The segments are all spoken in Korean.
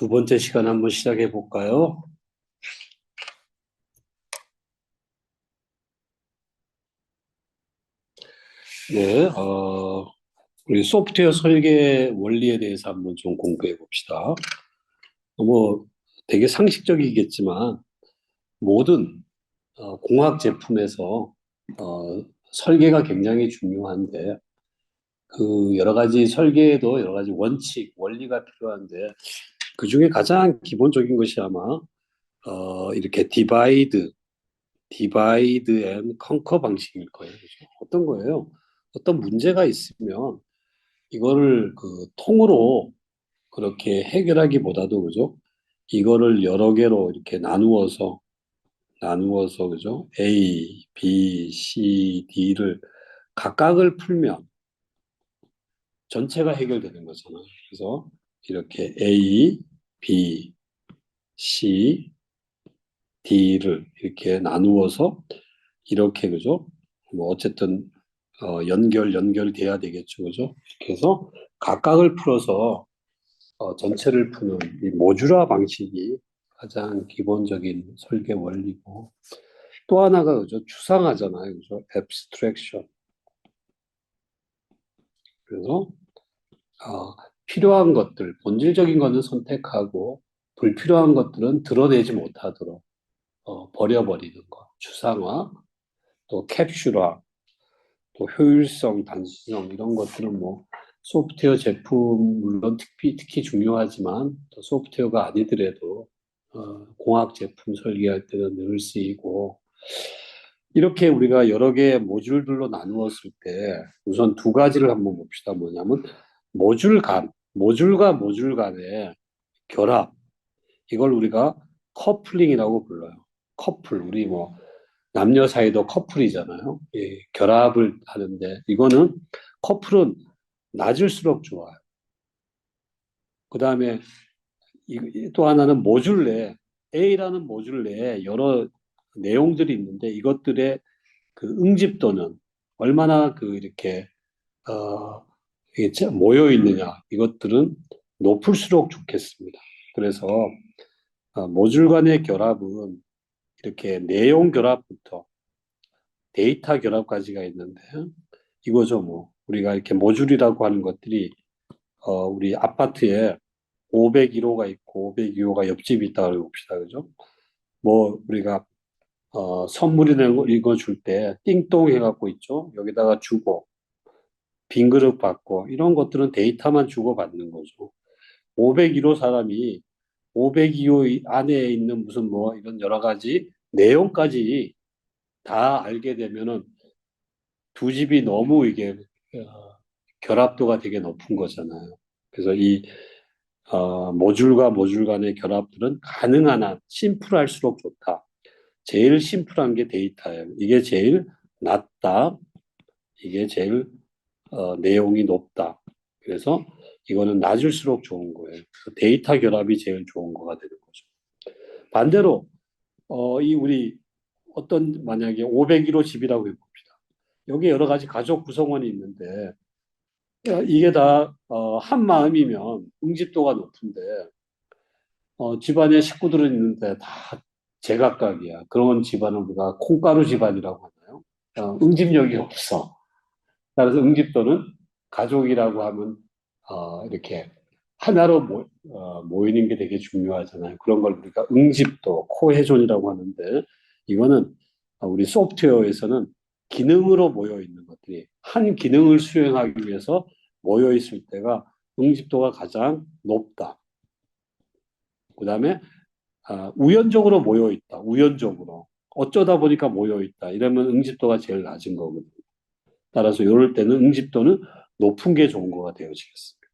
두 번째 시간 한번 시작해 볼까요? 네, 우리 소프트웨어 설계 원리에 대해서 한번 좀 공부해 봅시다. 뭐 되게 상식적이겠지만 모든 공학 제품에서 설계가 굉장히 중요한데 그 여러 가지 설계에도 여러 가지 원칙, 원리가 필요한데 그 중에 가장 기본적인 것이 아마 이렇게 디바이드 앤 컨커 방식일 거예요. 그죠? 어떤 거예요? 어떤 문제가 있으면 이거를 그 통으로 그렇게 해결하기보다도 그죠? 이거를 여러 개로 이렇게 나누어서 그죠? A, B, C, D를 각각을 풀면 전체가 해결되는 거잖아요. 그래서 이렇게 A, B, C, D를 이렇게 나누어서 이렇게 그죠? 뭐 어쨌든 연결돼야 되겠죠, 그죠? 이렇게 해서 각각을 풀어서 전체를 푸는 이 모듈화 방식이 가장 기본적인 설계 원리고 또 하나가 그죠? 추상화잖아요, 그죠? abstraction. 그래서 필요한 것들, 본질적인 거는 선택하고 불필요한 것들은 드러내지 못하도록 버려버리는 거. 추상화, 또 캡슐화, 또 효율성, 단순성 이런 것들은 뭐 소프트웨어 제품 물론 특히 중요하지만 또 소프트웨어가 아니더라도 공학 제품 설계할 때는 늘 쓰이고 이렇게 우리가 여러 개의 모듈들로 나누었을 때 우선 두 가지를 한번 봅시다. 뭐냐면 모듈과 모듈 간의 결합 이걸 우리가 커플링이라고 불러요. 커플 우리 뭐 남녀 사이도 커플이잖아요. 예, 결합을 하는데 이거는 커플은 낮을수록 좋아요. 그 다음에 또 하나는 모듈 내 A라는 모듈 내에 여러 내용들이 있는데 이것들의 그 응집도는 얼마나 그 이렇게 이게 모여 있느냐 이것들은 높을수록 좋겠습니다. 그래서 모듈 간의 결합은 이렇게 내용 결합부터 데이터 결합까지가 있는데 이거죠 뭐 우리가 이렇게 모듈이라고 하는 것들이 우리 아파트에 501호가 있고 502호가 옆집이 있다고 봅시다 그죠? 뭐 우리가 선물이나 이거 줄 때 띵동 해갖고 있죠. 여기다가 주고 빈 그릇 받고 이런 것들은 데이터만 주고 받는 거죠. 501호 사람이 502호 안에 있는 무슨 뭐 이런 여러 가지 내용까지 다 알게 되면은 두 집이 너무 이게 결합도가 되게 높은 거잖아요. 그래서 이 모듈과 모듈 간의 결합들은 가능한 한 심플할수록 좋다. 제일 심플한 게 데이터예요. 이게 제일 낮다. 이게 제일 내용이 높다. 그래서 이거는 낮을수록 좋은 거예요. 그래서 데이터 결합이 제일 좋은 거가 되는 거죠. 반대로 이 우리 어떤 만약에 501호 집이라고 해봅시다. 여기 여러 가지 가족 구성원이 있는데 이게 다 한 마음이면 응집도가 높은데 집안에 식구들은 있는데 다 제각각이야. 그런 집안은 우리가 콩가루 집안이라고 하나요? 응집력이 없어. 따라서 응집도는 가족이라고 하면 이렇게 하나로 모이는 게 되게 중요하잖아요. 그런 걸 우리가 응집도, 코헤존이라고 하는데 이거는 우리 소프트웨어에서는 기능으로 모여 있는 것들이 한 기능을 수행하기 위해서 모여 있을 때가 응집도가 가장 높다. 그다음에 우연적으로 모여 있다. 우연적으로 어쩌다 보니까 모여 있다. 이러면 응집도가 제일 낮은 거거든요. 따라서 이럴 때는 응집도는 높은 게 좋은 거가 되어지겠습니다.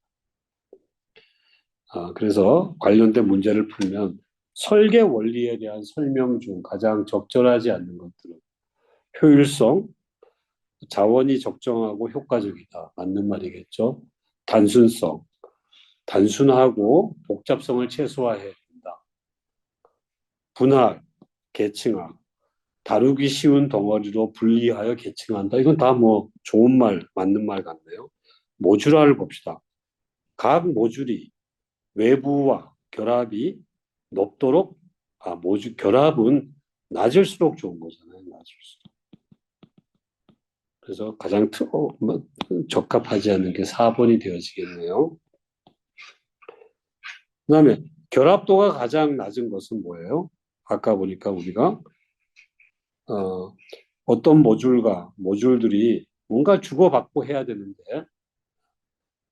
그래서 관련된 문제를 풀면 설계 원리에 대한 설명 중 가장 적절하지 않는 것들은 효율성, 자원이 적정하고 효과적이다. 맞는 말이겠죠. 단순성, 단순하고 복잡성을 최소화해야 된다. 분할, 계층화, 다루기 쉬운 덩어리로 분리하여 계층한다. 이건 다 뭐 좋은 말, 맞는 말 같네요. 모듈화를 봅시다. 각 모듈이 외부와 결합이 높도록, 결합은 낮을수록 좋은 거잖아요. 낮을수록. 그래서 가장 적합하지 않는 게 4번이 되어지겠네요. 그 다음에 결합도가 가장 낮은 것은 뭐예요? 아까 보니까 우리가 어떤 모듈들이 뭔가 주고받고 해야 되는데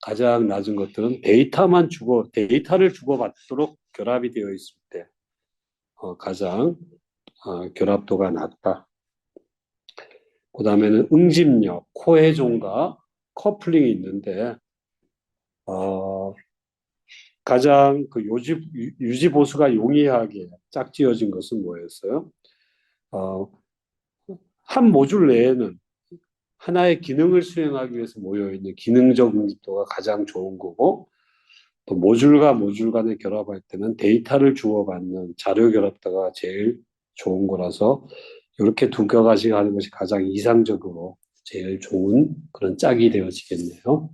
가장 낮은 것들은 데이터를 주고받도록 결합이 되어 있을 때 가장 결합도가 낮다. 그 다음에는 응집력, 코헤전과 커플링이 있는데 가장 그 유지 보수가 용이하게 짝지어진 것은 뭐였어요? 한 모듈 내에는 하나의 기능을 수행하기 위해서 모여있는 기능적 응집도가 가장 좋은 거고, 또 모듈과 모듈 간에 결합할 때는 데이터를 주고받는 자료 결합도가 제일 좋은 거라서 이렇게 두 가지 하는 것이 가장 이상적으로 제일 좋은 그런 짝이 되어지겠네요.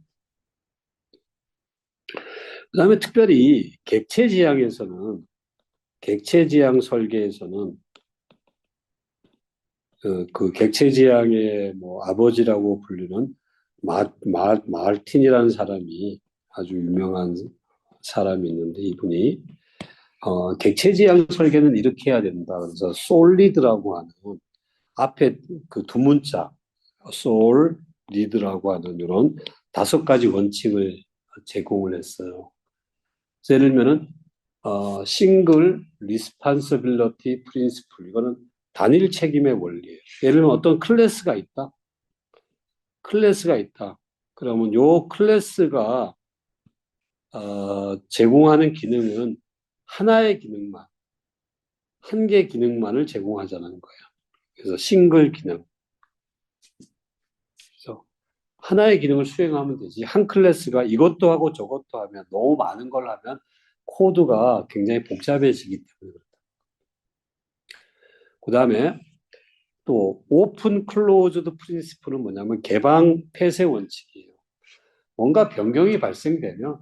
그 다음에 특별히 객체지향 설계에서는 그 객체지향의 뭐 아버지라고 불리는 마르틴이라는 사람이 아주 유명한 사람이 있는데 이분이 객체지향 설계는 이렇게 해야 된다. 그래서 솔리드라고 하는 앞에 그 두 문자 솔리드라고 하는 이런 5가지 원칙을 제공을 했어요. 예를 들면은 싱글 리스판서빌리티 프린시플 이거는 단일 책임의 원리예요. 예를 들면 어떤 클래스가 있다. 그러면 요 클래스가 제공하는 기능은 하나의 기능만, 한 개 기능만을 제공하자는 거예요. 그래서 싱글 기능. 그래서 하나의 기능을 수행하면 되지. 한 클래스가 이것도 하고 저것도 하면 너무 많은 걸 하면 코드가 굉장히 복잡해지기 때문에 그렇다. 그 다음에 또 오픈 클로즈드 프린시플은 뭐냐면 개방 폐쇄 원칙이에요. 뭔가 변경이 발생되면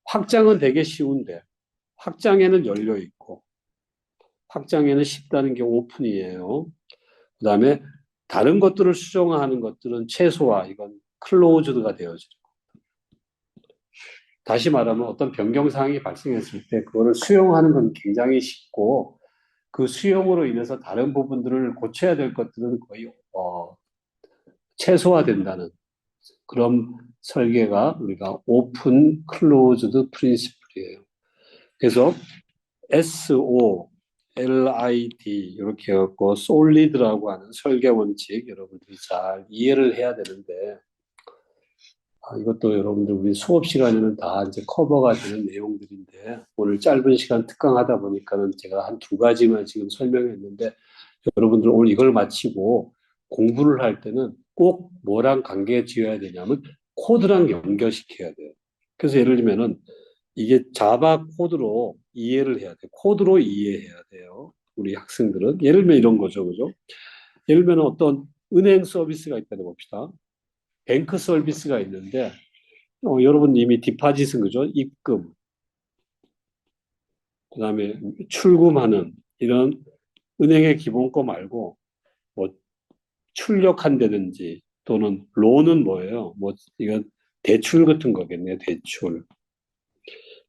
확장은 되게 쉬운데 확장에는 열려 있고 확장에는 쉽다는 게 오픈이에요. 그 다음에 다른 것들을 수정하는 것들은 최소화, 이건 클로즈드가 되어지고 다시 말하면 어떤 변경 사항이 발생했을 때 그거를 수용하는 건 굉장히 쉽고 그 수용으로 인해서 다른 부분들을 고쳐야 될 것들은 거의 최소화된다는 그런 설계가 우리가 오픈 클로즈드 프린시플이에요. 그래서 SOLID 이렇게 해갖고 솔리드라고 하는 설계 원칙 여러분들이 잘 이해를 해야 되는데 이것도 여러분들 우리 수업 시간에는 다 이제 커버가 되는 내용들인데 오늘 짧은 시간 특강하다 보니까는 제가 한 2가지만 지금 설명했는데 여러분들 오늘 이걸 마치고 공부를 할 때는 꼭 뭐랑 관계 지어야 되냐면 코드랑 연결시켜야 돼요. 그래서 예를 들면은 이게 자바 코드로 이해를 해야 돼요. 코드로 이해해야 돼요. 우리 학생들은. 예를 들면 이런 거죠. 그죠? 예를 들면 어떤 은행 서비스가 있다고 봅시다. 뱅크 서비스가 있는데, 여러분 이미 디파짓은 그죠? 입금, 그 다음에 출금하는 이런 은행의 기본 거 말고, 뭐, 출력한다든지 또는 론은 뭐예요? 뭐, 이건 대출 같은 거겠네요. 대출.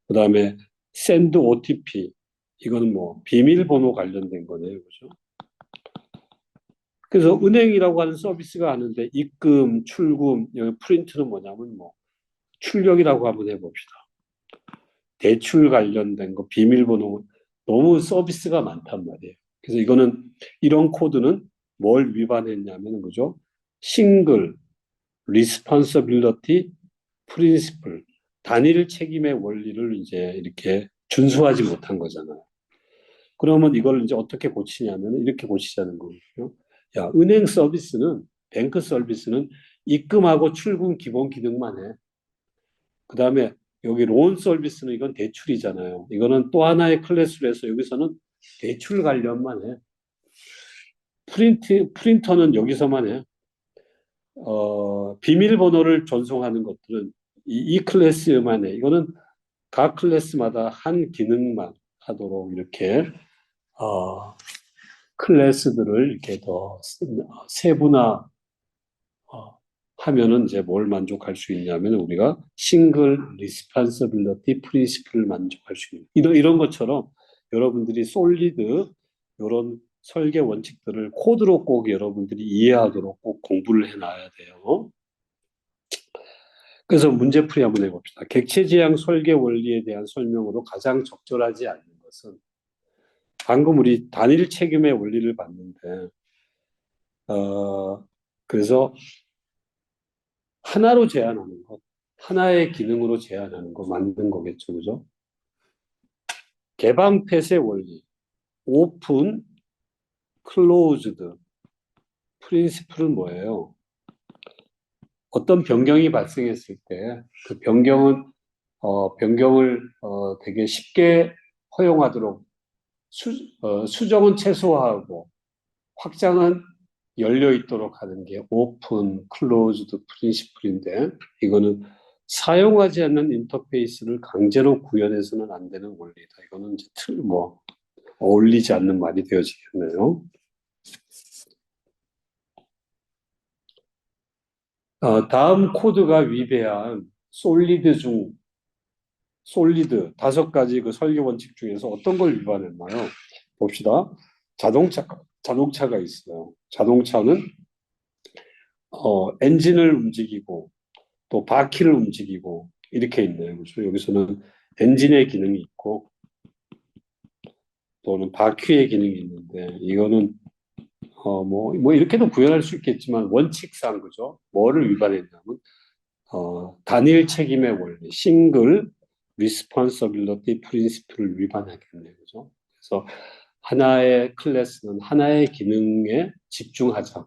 그 다음에 send OTP. 이거는 뭐 비밀번호 관련된 거네요. 그죠? 그래서 은행이라고 하는 서비스가 하는데 입금, 출금, 여기 프린트는 뭐냐면 뭐 출력이라고 한번 해봅시다. 대출 관련된 거, 비밀번호 너무 서비스가 많단 말이에요. 그래서 이런 코드는 뭘 위반했냐면 그죠? 싱글, 리스폰서빌리티, 프린시플, 단일 책임의 원리를 이제 이렇게 준수하지 못한 거잖아요. 그러면 이걸 이제 어떻게 고치냐면 이렇게 고치자는 거거든요. 야, 뱅크 서비스는 입금하고 출금 기본 기능만 해. 그 다음에 여기 론 서비스는 이건 대출이잖아요. 이거는 또 하나의 클래스로 해서 여기서는 대출 관련만 해. 프린터는 여기서만 해. 비밀번호를 전송하는 것들은 이 클래스만 해. 이거는 각 클래스마다 한 기능만 하도록 이렇게 클래스들을 이렇게 더 세분화 하면은 이제 뭘 만족할 수 있냐면 우리가 싱글 리스폰서빌리티 프린시플을 만족할 수 있는 이런 것처럼 여러분들이 솔리드 이런 설계 원칙들을 코드로 꼭 여러분들이 이해하도록 꼭 공부를 해놔야 돼요. 그래서 문제풀이 한번 해봅시다. 객체지향 설계 원리에 대한 설명으로 가장 적절하지 않는 것은 방금 우리 단일 책임의 원리를 봤는데 그래서 하나로 제한하는 것, 하나의 기능으로 제한하는 거 맞는 거겠죠, 그죠? 개방 펫의 원리, 오픈, 클로즈드, 프린시플은 뭐예요? 어떤 변경이 발생했을 때 그 변경을 되게 쉽게 허용하도록 수정은 최소화하고 확장은 열려 있도록 하는 게 오픈, 클로즈드 프린시플인데 이거는 사용하지 않는 인터페이스를 강제로 구현해서는 안 되는 원리다. 이거는 이제 어울리지 않는 말이 되어지겠네요. 다음 코드가 위배한 솔리드 5가지 그 설계 원칙 중에서 어떤 걸 위반했나요? 봅시다. 자동차가 있어요. 자동차는 엔진을 움직이고 또 바퀴를 움직이고 이렇게 있네요. 그렇죠? 여기서는 엔진의 기능이 있고 또는 바퀴의 기능이 있는데 이거는 뭐 이렇게도 구현할 수 있겠지만 원칙상 그죠? 뭐를 위반했냐면 단일 책임의 원리, 싱글 리스폰서빌리티 프린시플을 위반하겠네요. 그죠? 그래서 하나의 클래스는 하나의 기능에 집중하자.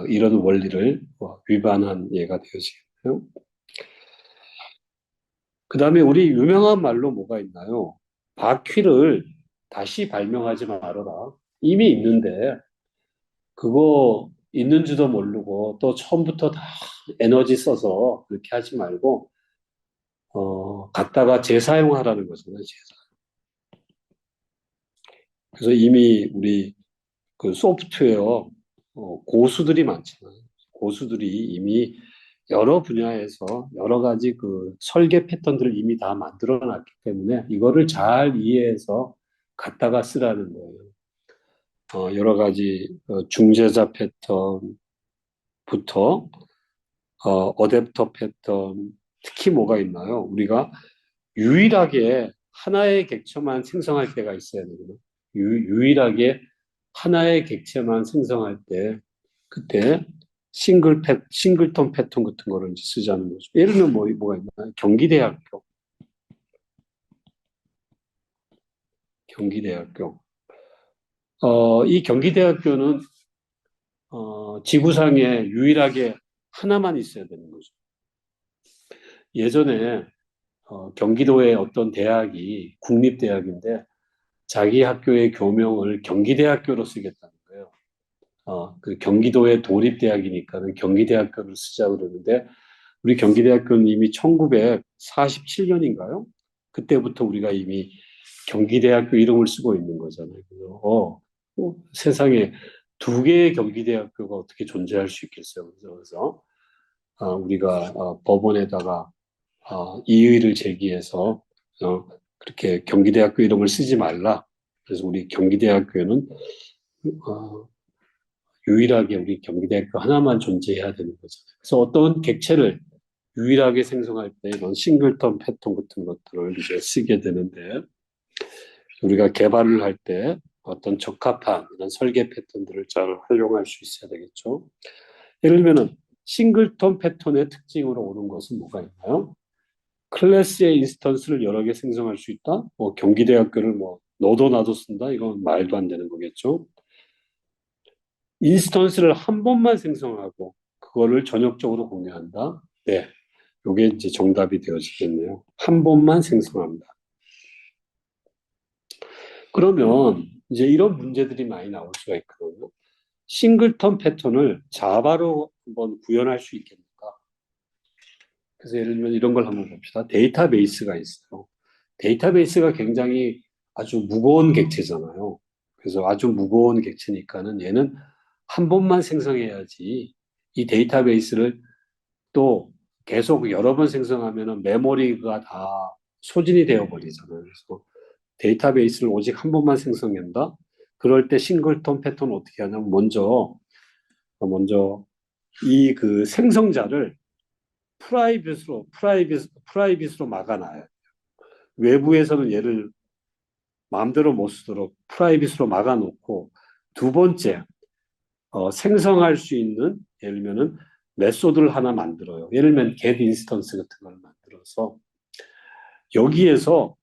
이런 원리를 위반한 예가 되어지겠네요. 그 다음에 우리 유명한 말로 뭐가 있나요? 바퀴를 다시 발명하지 말아라. 이미 있는데 그거 있는지도 모르고 또 처음부터 다 에너지 써서 그렇게 하지 말고 갖다가 재사용하라는 거잖아요. 그래서 이미 우리 그 소프트웨어 고수들이 많잖아요. 고수들이 이미 여러 분야에서 여러 가지 그 설계 패턴들을 이미 다 만들어 놨기 때문에 이거를 잘 이해해서 갖다가 쓰라는 거예요. 여러 가지 중재자 패턴부터 어댑터 패턴, 특히 뭐가 있나요? 우리가 유일하게 하나의 객체만 생성할 때가 있어야 되거든요. 유일하게 하나의 객체만 생성할 때, 그때 싱글톤 패턴 같은 거를 이제 쓰자는 거죠. 예를 들면 뭐가 있나요? 경기대학교. 이 경기대학교는, 지구상에 유일하게 하나만 있어야 되는 거죠. 예전에, 경기도의 어떤 대학이 국립대학인데, 자기 학교의 교명을 경기대학교로 쓰겠다는 거예요. 그 경기도의 도립대학이니까는 경기대학교를 쓰자 그러는데, 우리 경기대학교는 이미 1947년인가요? 그때부터 우리가 이미 경기대학교 이름을 쓰고 있는 거잖아요. 그래서, 세상에 2개의 경기대학교가 어떻게 존재할 수 있겠어요. 그래서 우리가 법원에다가 이의를 제기해서 그렇게 경기대학교 이름을 쓰지 말라. 그래서 우리 경기대학교는 유일하게 우리 경기대학교 하나만 존재해야 되는 거잖아요. 그래서 어떤 객체를 유일하게 생성할 때 이런 싱글턴 패턴 같은 것들을 이제 쓰게 되는데 우리가 개발을 할 때 어떤 적합한 이런 설계 패턴들을 잘 활용할 수 있어야 되겠죠. 예를 들면은 싱글턴 패턴의 특징으로 오는 것은 뭐가 있나요? 클래스의 인스턴스를 여러 개 생성할 수 있다? 뭐 경기대학교를 뭐 너도 나도 쓴다? 이건 말도 안 되는 거겠죠. 인스턴스를 한 번만 생성하고 그거를 전역적으로 공유한다? 네. 요게 이제 정답이 되어지겠네요. 한 번만 생성합니다. 그러면 이제 이런 문제들이 많이 나올 수가 있거든요. 싱글턴 패턴을 자바로 한번 구현할 수 있겠는가? 그래서 예를 들면 이런 걸 한번 봅시다. 데이터베이스가 있어요. 데이터베이스가 굉장히 아주 무거운 객체잖아요. 그래서 아주 무거운 객체니까는 얘는 한 번만 생성해야지 이 데이터베이스를 또 계속 여러 번 생성하면은 메모리가 다 소진이 되어 버리잖아요. 그래서 데이터베이스를 오직 한 번만 생성한다? 그럴 때 싱글톤 패턴 어떻게 하냐면 먼저 이 그 생성자를 프라이빗으로 막아놔요. 외부에서는 얘를 마음대로 못 쓰도록 프라이빗으로 막아놓고 두 번째 생성할 수 있는 예를 들면은 메소드를 하나 만들어요. 예를 들면 get 인스턴스 같은 걸 만들어서 여기에서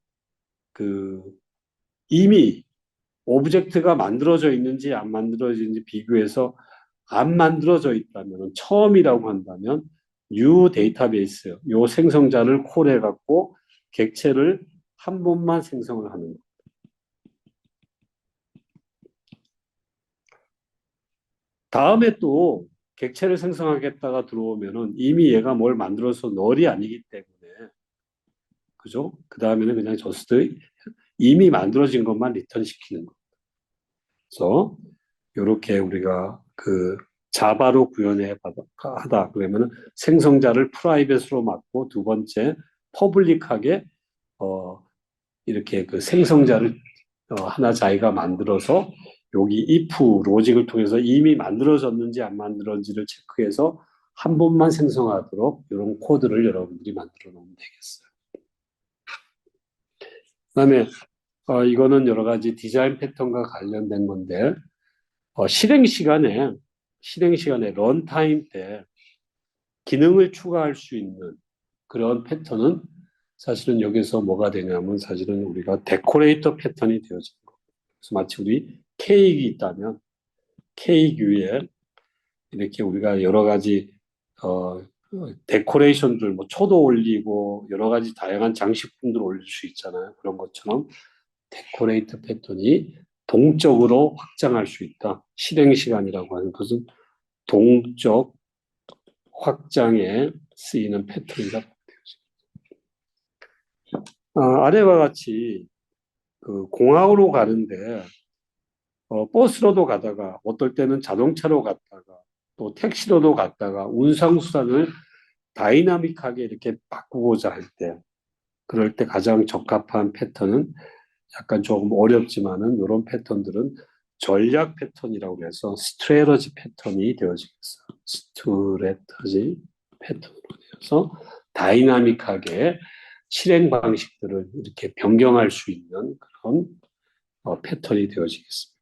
그 이미 오브젝트가 만들어져 있는지 안 만들어져 있는지 비교해서 안 만들어져 있다면 처음이라고 한다면 new 데이터베이스 요 생성자를 콜해 갖고 객체를 한 번만 생성을 하는 거. 다음에 또 객체를 생성하겠다가 들어오면은 이미 얘가 뭘 만들어서 널이 아니기 때문에 그죠? 그 다음에는 그냥 저스트 이미 만들어진 것만 리턴 시키는 거. 그래서 이렇게 우리가 그 자바로 구현해 하다 그러면은 생성자를 프라이빗으로 막고 두 번째 퍼블릭하게 어 이렇게 그 생성자를 하나 자기가 만들어서 여기 if 로직을 통해서 이미 만들어졌는지 안 만들어진지를 체크해서 한 번만 생성하도록 이런 코드를 여러분들이 만들어 놓으면 되겠어요. 그다음에 이거는 여러 가지 디자인 패턴과 관련된 건데 실행 시간에 런타임 때 기능을 추가할 수 있는 그런 패턴은 사실은 여기서 뭐가 되냐면 사실은 우리가 데코레이터 패턴이 되어지는 거예요. 그래서 마치 우리 케이크 있다면 케이크 위에 이렇게 우리가 여러 가지 어, 데코레이션들 뭐 초도 올리고 여러 가지 다양한 장식품들을 올릴 수 있잖아요. 그런 것처럼 데코레이터 패턴이 동적으로 확장할 수 있다. 실행 시간이라고 하는 것은 동적 확장에 쓰이는 패턴이다. 아래와 같이 그 공항으로 가는데 버스로도 가다가 어떨 때는 자동차로 갔다가 또 택시로도 갔다가 운송수단을 다이나믹하게 이렇게 바꾸고자 할 때, 그럴 때 가장 적합한 패턴은 약간 조금 어렵지만은 이런 패턴들은 전략 패턴이라고 해서 스트레러지 패턴이 되어지겠어요. 스트레터지 패턴으로 되어서 다이나믹하게 실행 방식들을 이렇게 변경할 수 있는 그런 패턴이 되어지겠습니다.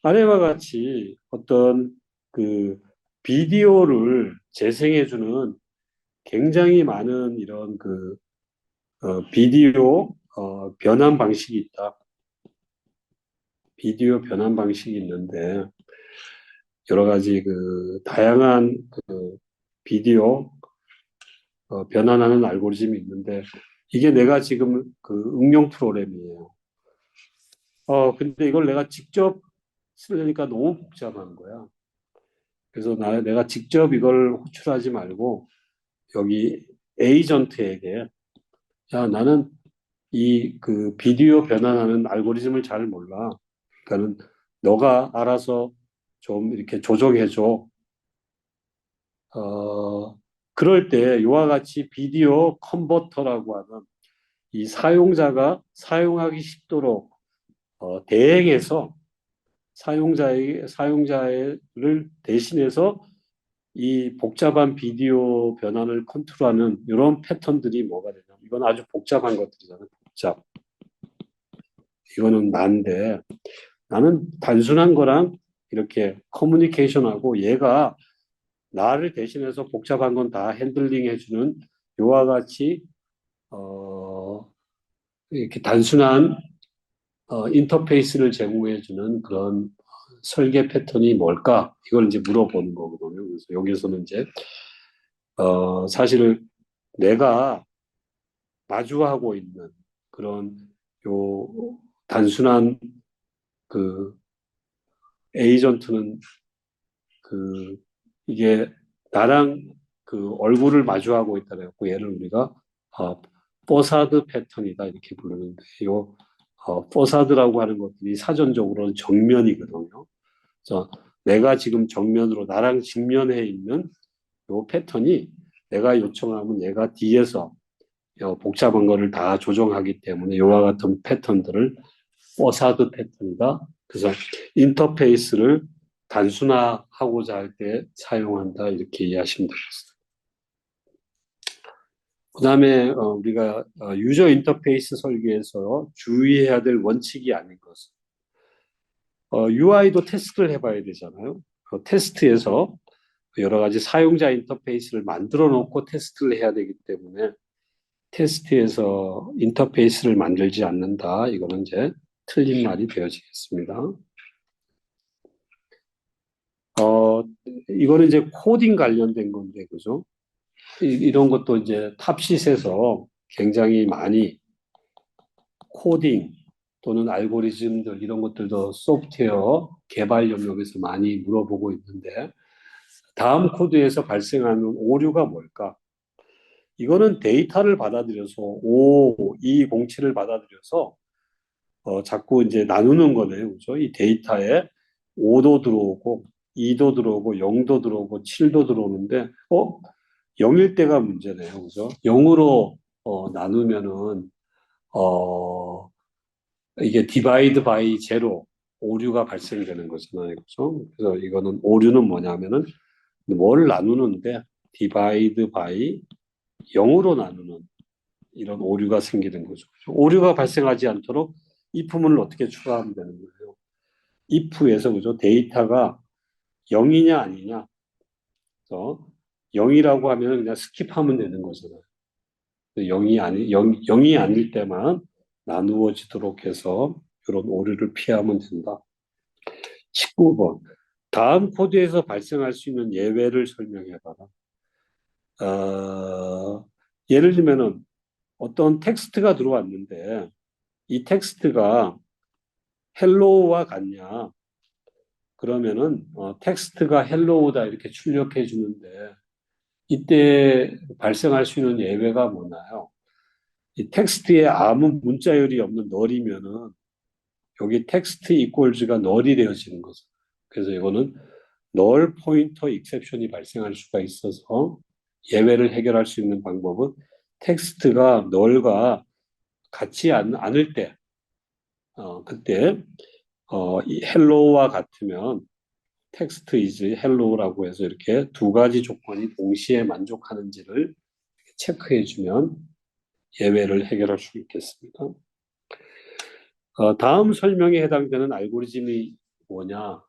아래와 같이 어떤 그 비디오를 재생해주는 굉장히 많은 이런 그 비디오 변환 방식이 있다. 비디오 변환 방식이 있는데 여러 가지 그 다양한 그 비디오 변환하는 알고리즘이 있는데 이게 내가 지금 그 응용 프로그램이에요. 근데 이걸 내가 직접 쓰려니까 너무 복잡한 거야. 그래서 내가 직접 이걸 호출하지 말고 여기 에이전트에게 야, 나는 이 그 비디오 변환하는 알고리즘을 잘 몰라. 그러니까는 너가 알아서 좀 이렇게 조정해줘. 그럴 때 이와 같이 비디오 컨버터라고 하는 이 사용자가 사용하기 쉽도록 대행해서 사용자를 대신해서 이 복잡한 비디오 변환을 컨트롤하는 이런 패턴들이 뭐가 되냐면 이건 아주 복잡한 것들이잖아요. 복잡. 이거는 난데 나는 단순한 거랑 이렇게 커뮤니케이션하고 얘가 나를 대신해서 복잡한 건 다 핸들링 해주는 요와 같이 이렇게 단순한 인터페이스를 제공해주는 그런 설계 패턴이 뭘까? 이걸 이제 물어보는 거거든요. 그래서 여기서는 이제 사실 내가 마주하고 있는 그런 요 단순한 그 에이전트는 그 이게 나랑 그 얼굴을 마주하고 있다 그래갖고 얘를 우리가 포사드 패턴이다 이렇게 부르는데 요 포사드라고 하는 것들이 사전적으로는 정면이거든요. 그래서 내가 지금 정면으로 나랑 직면해 있는 요 패턴이 내가 요청하면 얘가 뒤에서 복잡한 거를 다 조정하기 때문에 요와 같은 패턴들을 포사드 패턴이다. 그래서 인터페이스를 단순화하고자 할 때 사용한다 이렇게 이해하시면 되겠습니다. 그 다음에 우리가 유저 인터페이스 설계에서 주의해야 될 원칙이 아닌 것은 UI도 테스트를 해봐야 되잖아요. 테스트에서 여러 가지 사용자 인터페이스를 만들어 놓고 테스트를 해야 되기 때문에 테스트에서 인터페이스를 만들지 않는다. 이거는 이제 틀린 말이 되어지겠습니다. 이거는 이제 코딩 관련된 건데, 그죠? 이런 것도 이제 탑시스에서 굉장히 많이 코딩 또는 알고리즘들 이런 것들도 소프트웨어 개발 영역에서 많이 물어보고 있는데, 다음 코드에서 발생하는 오류가 뭘까? 이거는 데이터를 받아들여서 5, 2, 07을 받아들여서 자꾸 이제 나누는 거네요. 그죠? 이 데이터에 5도 들어오고 2도 들어오고 0도 들어오고 7도 들어오는데 0일 때가 문제네요. 그죠? 0으로 나누면은 어 이게 디바이드 바이 제로 오류가 발생되는 거잖아요. 그죠? 그래서 이거는 오류는 뭐냐면은 뭘 나누는데 디바이드 바이 0으로 나누는 이런 오류가 생기는 거죠. 오류가 발생하지 않도록 if문을 어떻게 추가하면 되는 거예요. if에서 그죠? 데이터가 0이냐 아니냐. 그래서 0이라고 하면 그냥 스킵하면 되는 거잖아요. 0이 아닐 때만 나누어지도록 해서 이런 오류를 피하면 된다. 19번. 다음 코드에서 발생할 수 있는 예외를 설명해봐라. 예를 들면은 어떤 텍스트가 들어왔는데 이 텍스트가 헬로우와 같냐? 그러면은 텍스트가 헬로우다 이렇게 출력해 주는데 이때 발생할 수 있는 예외가 뭐나요? 이 텍스트에 아무 문자열이 없는 널이면은 여기 텍스트 이퀄즈가 널이 되어지는 거죠. 그래서 이거는 널 포인터 익셉션이 발생할 수가 있어서 예외를 해결할 수 있는 방법은 텍스트가 널과 같지 않을 때, 그때 이 헬로우와 같으면 텍스트 is hello라고 해서 이렇게 두 가지 조건이 동시에 만족하는지를 체크해주면 예외를 해결할 수 있겠습니다. 다음 설명에 해당되는 알고리즘이 뭐냐?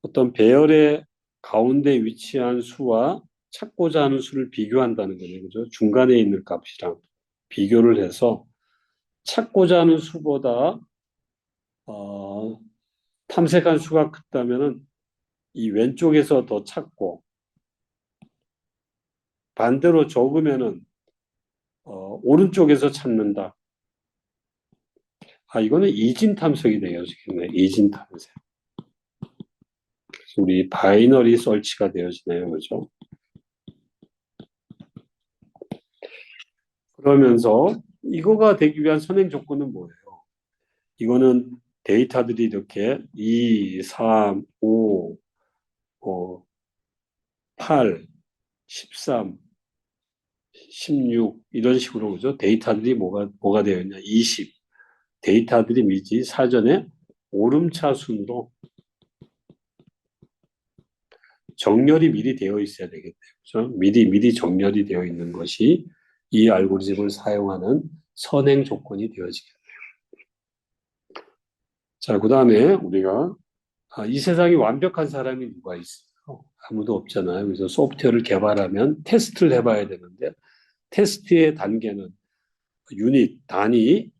어떤 배열의 가운데 위치한 수와 찾고자 하는 수를 비교한다는 거예요. 그죠? 중간에 있는 값이랑 비교를 해서 찾고자 하는 수보다 탐색한 수가 크다면은 이 왼쪽에서 더 찾고 반대로 적으면은 오른쪽에서 찾는다. 이거는 이진 탐색이 되어지겠네. 이진 탐색. 우리 바이너리 설치가 되어지네요. 그죠? 그러면서 이거가 되기 위한 선행 조건은 뭐예요? 이거는 데이터들이 이렇게 2, 3, 5, 8, 13, 16 이런 식으로 그죠? 데이터들이 뭐가 되어 있냐? 20. 데이터들이 미리 사전에 오름차 순으로 정렬이 미리 되어 있어야 되겠네요. 그죠? 미리 정렬이 되어 있는 것이 이 알고리즘을 사용하는 선행 조건이 되어지겠네요. 자, 그 다음에 우리가 이 세상에 완벽한 사람이 누가 있어요? 아무도 없잖아요. 그래서 소프트웨어를 개발하면 테스트를 해봐야 되는데 테스트의 단계는 유닛, 단위,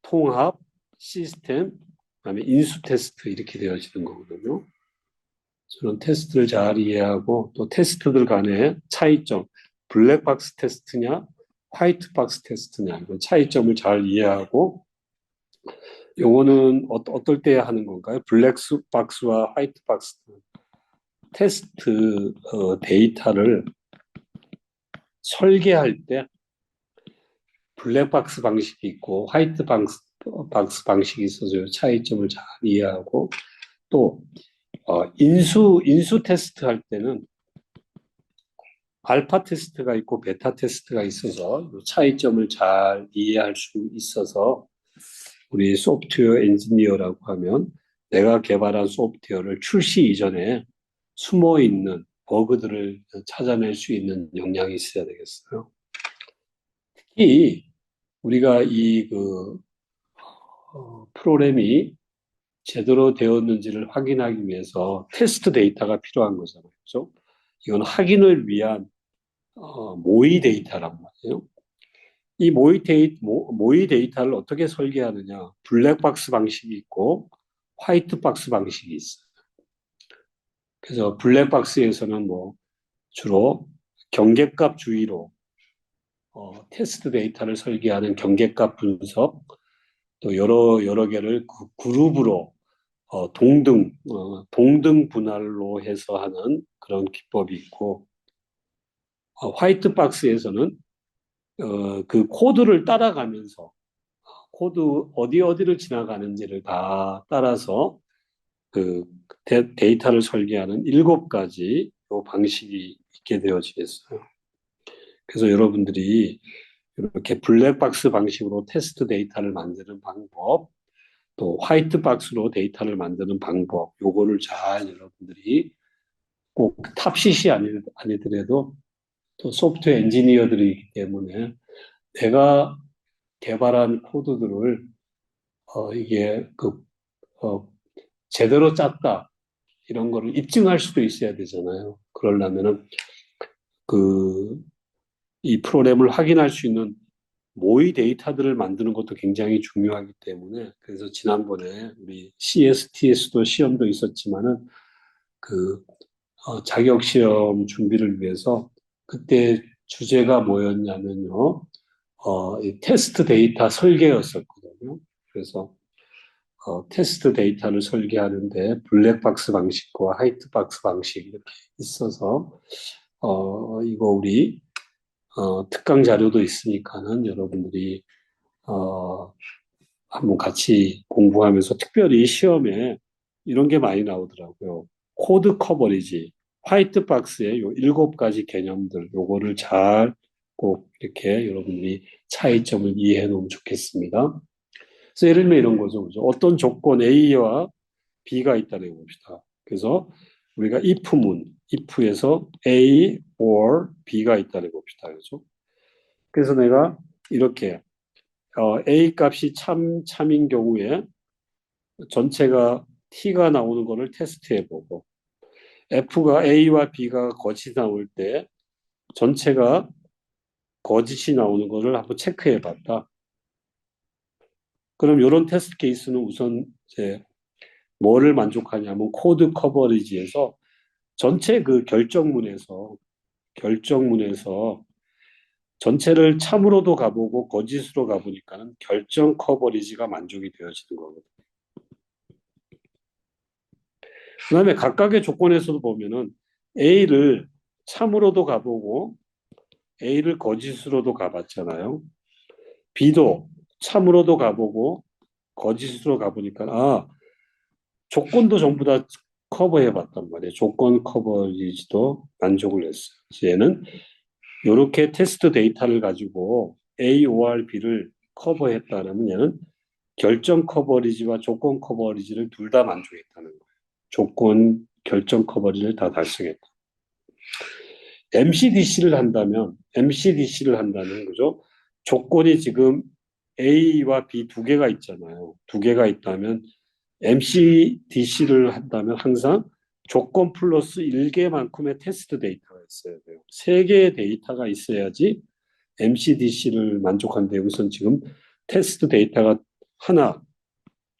통합, 시스템, 그다음에 인수 테스트 이렇게 되어지는 거거든요. 저는 테스트를 잘 이해하고 또 테스트들 간의 차이점, 블랙박스 테스트냐, 화이트박스 테스트냐 이런 차이점을 잘 이해하고 요거는 어떨 때 하는 건가요? 블랙박스와 화이트박스 테스트 데이터를 설계할 때 블랙박스 방식이 있고 화이트 박스 방식이 있어서 차이점을 잘 이해하고 또 인수 테스트 할 때는 알파 테스트가 있고 베타 테스트가 있어서 이 차이점을 잘 이해할 수 있어서 우리 소프트웨어 엔지니어라고 하면 내가 개발한 소프트웨어를 출시 이전에 숨어 있는 버그들을 찾아낼 수 있는 역량이 있어야 되겠어요. 특히 우리가 프로그램이 제대로 되었는지를 확인하기 위해서 테스트 데이터가 필요한 거잖아요. 그죠? 이건 확인을 위한 모의 데이터란 말이에요. 이 모의 데이터를 어떻게 설계하느냐? 블랙박스 방식이 있고 화이트박스 방식이 있어요. 그래서 블랙박스에서는 주로 경계값 주의로 테스트 데이터를 설계하는 경계값 분석, 또 여러 개를 그룹으로 동등 분할로 해서 하는 그런 기법이 있고, 화이트 박스에서는 그 코드를 따라가면서 코드 어디를 지나가는지를 다 따라서 그 데이터를 설계하는 7가지 요 방식이 있게 되어지겠어요. 그래서 여러분들이 이렇게 블랙박스 방식으로 테스트 데이터를 만드는 방법, 또 화이트 박스로 데이터를 만드는 방법, 요거를 잘 여러분들이 꼭 탑시시 아니더라도 또 소프트웨어 엔지니어들이기 때문에 내가 개발한 코드들을 이게 어, 제대로 짰다 이런 거를 입증할 수도 있어야 되잖아요. 그러려면은 그 이 프로그램을 확인할 수 있는 모의 데이터들을 만드는 것도 굉장히 중요하기 때문에 그래서 지난번에 우리 CSTS도 시험도 있었지만은 자격 시험 준비를 위해서 그때 주제가 뭐였냐면요. 이 테스트 데이터 설계였었거든요. 그래서 테스트 데이터를 설계하는데 블랙박스 방식과 화이트박스 방식 이렇게 있어서 이거 우리 특강 자료도 있으니까는 여러분들이 한번 같이 공부하면서 특별히 시험에 이런 게 많이 나오더라고요. 코드 커버리지, 화이트 박스의 요 7가지 개념들, 요거를 잘 꼭 이렇게 여러분들이 차이점을 이해해 놓으면 좋겠습니다. 그래서 예를 들면 이런 거죠. 그죠? 어떤 조건 A와 B가 있다고 봅시다. 그래서 우리가 if에서 A or B가 있다고 봅시다. 그죠? 그래서 내가 이렇게 A 값이 참인 경우에 전체가 T가 나오는 거를 테스트해 보고 F가 A와 B가 거짓이 나올 때 전체가 거짓이 나오는 거를 한번 체크해 봤다. 그럼 이런 테스트 케이스는 우선 이제 뭐를 만족하냐면 코드 커버리지에서 전체 그 결정문에서 전체를 참으로도 가보고 거짓으로 가보니까는 결정 커버리지가 만족이 되어지는 거거든요. 그다음에 각각의 조건에서도 보면은 A를 참으로도 가보고 A를 거짓으로도 가봤잖아요. B도 참으로도 가보고 거짓으로 가보니까 조건도 전부 다 커버해 봤단 말이에요. 조건 커버리지도 만족을 했어요. 그래서 얘는 이렇게 테스트 데이터를 가지고 A, or B를 커버했다면 얘는 결정 커버리지와 조건 커버리지를 둘 다 만족했다는 거예요. 조건, 결정 커버리지를 다 달성했다. MCDC를 한다면, 그죠? 조건이 지금 A와 B 2개가 있잖아요. 2개가 있다면, MCDC를 한다면 항상 조건 플러스 1개만큼의 테스트 데이터가 있어야 돼요. 3개의 데이터가 있어야지 MCDC를 만족한데 여기선 지금 테스트 데이터가 하나,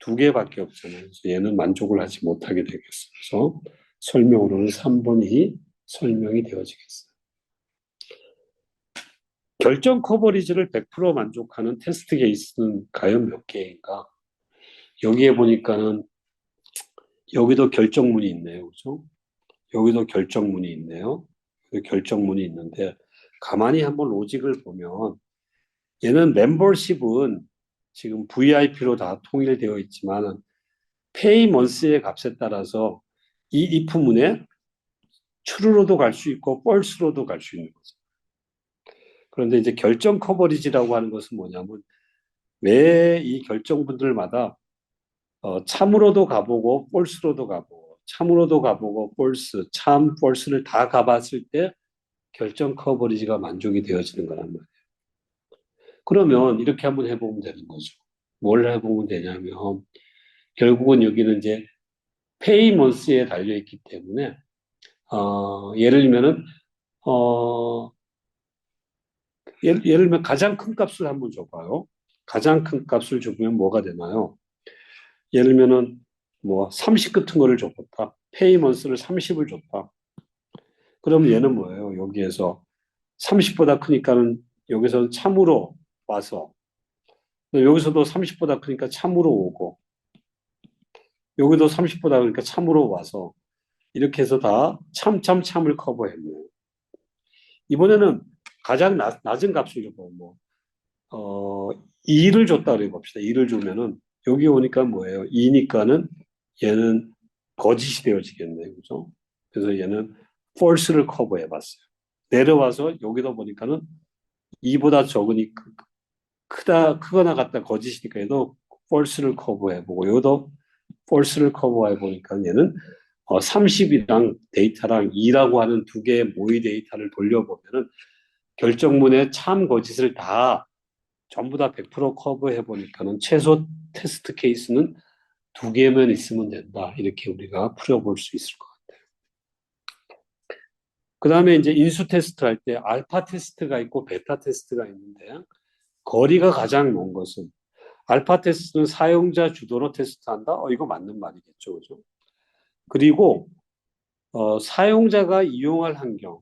2개밖에 없잖아요. 그래서 얘는 만족을 하지 못하게 되겠어요. 그래서 설명으로는 3번이 설명이 되어지겠어요. 결정 커버리지를 100% 만족하는 테스트 케이스는 과연 몇 개인가? 여기에 보니까는 여기도 결정문이 있네요. 그죠? 여기도 결정문이 있네요. 여기 결정문이 있는데 가만히 한번 로직을 보면 얘는 멤버십은 지금 VIP로 다 통일되어 있지만 페이 먼스의 값에 따라서 이 if문에 true로도 갈 수 있고 false로도 갈 수 있는 거죠. 그런데 이제 결정 커버리지라고 하는 것은 뭐냐면 매 이 결정분들마다 참으로도 가보고 false로도 가보고 참으로도 가보고 false, 참, false를 다 가봤을 때 결정 커버리지가 만족이 되어지는 거란 말이에요. 그러면 이렇게 한번 해보면 되는 거죠. 뭘 해보면 되냐면 결국은 여기는 이제 페이먼스에 달려있기 때문에 예를 들면은 예를 들면 가장 큰 값을 한번 줘봐요. 가장 큰 값을 주면 뭐가 되나요? 예를 들면은 뭐 30 같은 거를 줬다. 페이먼스를 30을 줬다. 그럼 얘는 뭐예요? 여기에서 30보다 크니까는 여기서 참으로 와서 여기서도 30보다 크니까 참으로 오고 여기도 30보다 그러니까 참으로 와서 이렇게 해서 다 참을 커버했네요. 이번에는 가장 낮은 값을 주고 뭐 2를 줬다 그래 봅시다. 2를 주면은 여기 오니까 뭐예요? 2니까는 얘는 거짓이 되어지겠네요. 그죠? 그래서 얘는 false를 커버해 봤어요. 내려와서 여기도 보니까는 2보다 적으니 크거나 같다 거짓이니까 얘도 false를 커버해 보고 여기도 false를 커버해 보니까 얘는 30이랑 데이터랑 2라고 하는 두 개의 모의 데이터를 돌려보면은 결정문의 참 거짓을 다 전부 다 100% 커버해 보니까는 최소 테스트 케이스는 두 개만 있으면 된다. 이렇게 우리가 풀어볼 수 있을 것 같아요. 그 다음에 이제 인수 테스트 할 때 알파 테스트가 있고 베타 테스트가 있는데 거리가 가장 먼 것은 알파 테스트는 사용자 주도로 테스트한다. 이거 맞는 말이겠죠, 그죠? 그리고 사용자가 이용할 환경.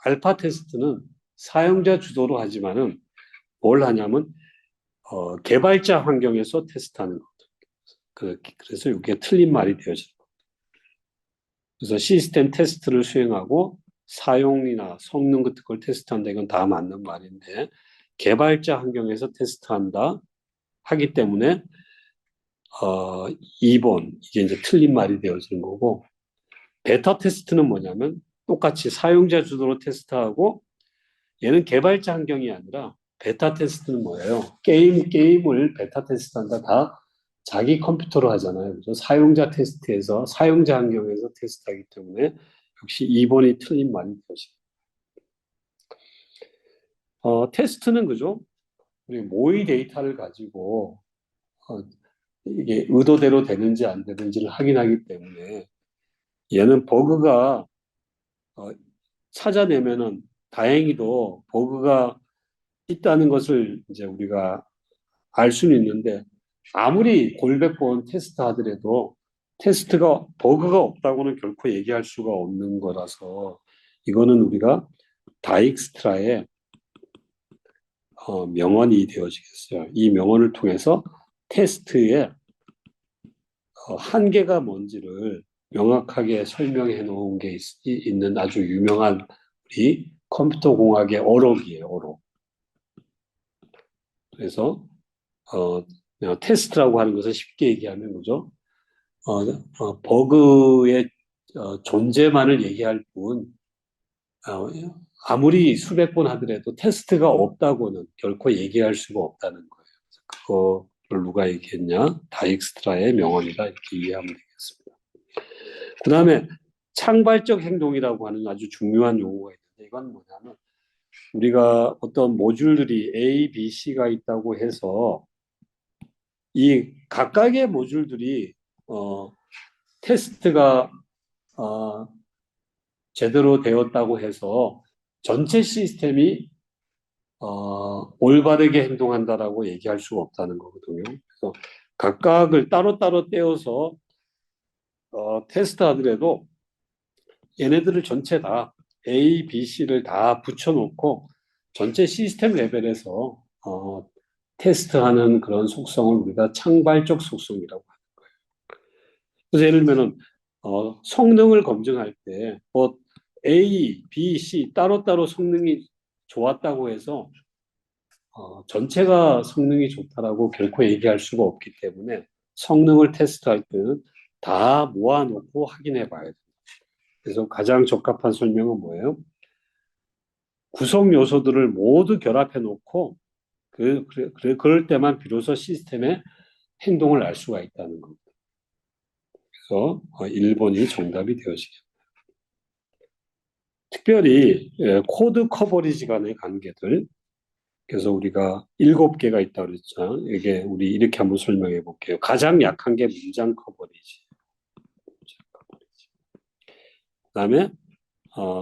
알파 테스트는 사용자 주도로 하지만은 뭘 하냐면 개발자 환경에서 테스트하는 거. 그래서 이게 틀린 말이 되어지는 거예요. 그래서 시스템 테스트를 수행하고 사용이나 성능 같은 걸 테스트한다. 이건 다 맞는 말인데 개발자 환경에서 테스트한다 하기 때문에 2번 이게 이제 틀린 말이 되어지는 거고 베타 테스트는 뭐냐면 똑같이 사용자 주도로 테스트하고 얘는 개발자 환경이 아니라 베타 테스트는 뭐예요? 게임을 베타 테스트한다. 다 자기 컴퓨터로 하잖아요. 그래서 사용자 테스트에서 사용자 환경에서 테스트하기 때문에 역시 2번이 틀린 말이 되죠. 테스트는 그죠? 우리 모의 데이터를 가지고 어, 이게 의도대로 되는지 안 되는지를 확인하기 때문에 얘는 버그가 어, 찾아내면은 다행히도 버그가 있다는 것을 이제 우리가 알 수는 있는데 아무리 골백 번 테스트 하더라도 테스트가 버그가 없다고는 결코 얘기할 수가 없는 거라서 이거는 우리가 다익스트라의 명언이 되어지겠어요. 이 명언을 통해서 테스트의 한계가 뭔지를 명확하게 설명해 놓은 게 있는 아주 유명한 우리 컴퓨터 공학의 어록이에요, 어록. 그래서 테스트라고 하는 것을 쉽게 얘기하면 뭐죠? 버그의 존재만을 얘기할 뿐, 아무리 수백 번 하더라도 테스트가 없다고는 결코 얘기할 수가 없다는 거예요. 그래서 그걸 누가 얘기했냐? 다익스트라의 명언이다 이렇게 이해하면 되겠습니다. 그 다음에 창발적 행동이라고 하는 아주 중요한 용어가 있는데 이건 뭐냐면 우리가 어떤 모듈들이 A, B, C가 있다고 해서 이 각각의 모듈들이 테스트가 제대로 되었다고 해서 전체 시스템이 올바르게 행동한다라고 얘기할 수가 없다는 거거든요. 그래서 각각을 따로따로 떼어서 테스트하더라도 얘네들을 전체 다 A, B, C를 다 붙여놓고 전체 시스템 레벨에서 테스트하는 그런 속성을 우리가 창발적 속성이라고 합니다. 그래서 예를 들면은 성능을 검증할 때, A, B, C 따로따로 성능이 좋았다고 해서 전체가 성능이 좋다라고 결코 얘기할 수가 없기 때문에 성능을 테스트할 때는 다 모아놓고 확인해 봐야 돼요. 그래서 가장 적합한 설명은 뭐예요? 구성 요소들을 모두 결합해 놓고 그럴 때만 비로소 시스템의 행동을 알 수가 있다는 겁니다. 그래서 1번이 정답이 되어지겠습니다. 특별히 코드 커버리지 간의 관계들. 그래서 우리가 7개가 있다고 그랬죠. 이게 우리 이렇게 한번 설명해 볼게요. 가장 약한 게 문장 커버리지. 그다음에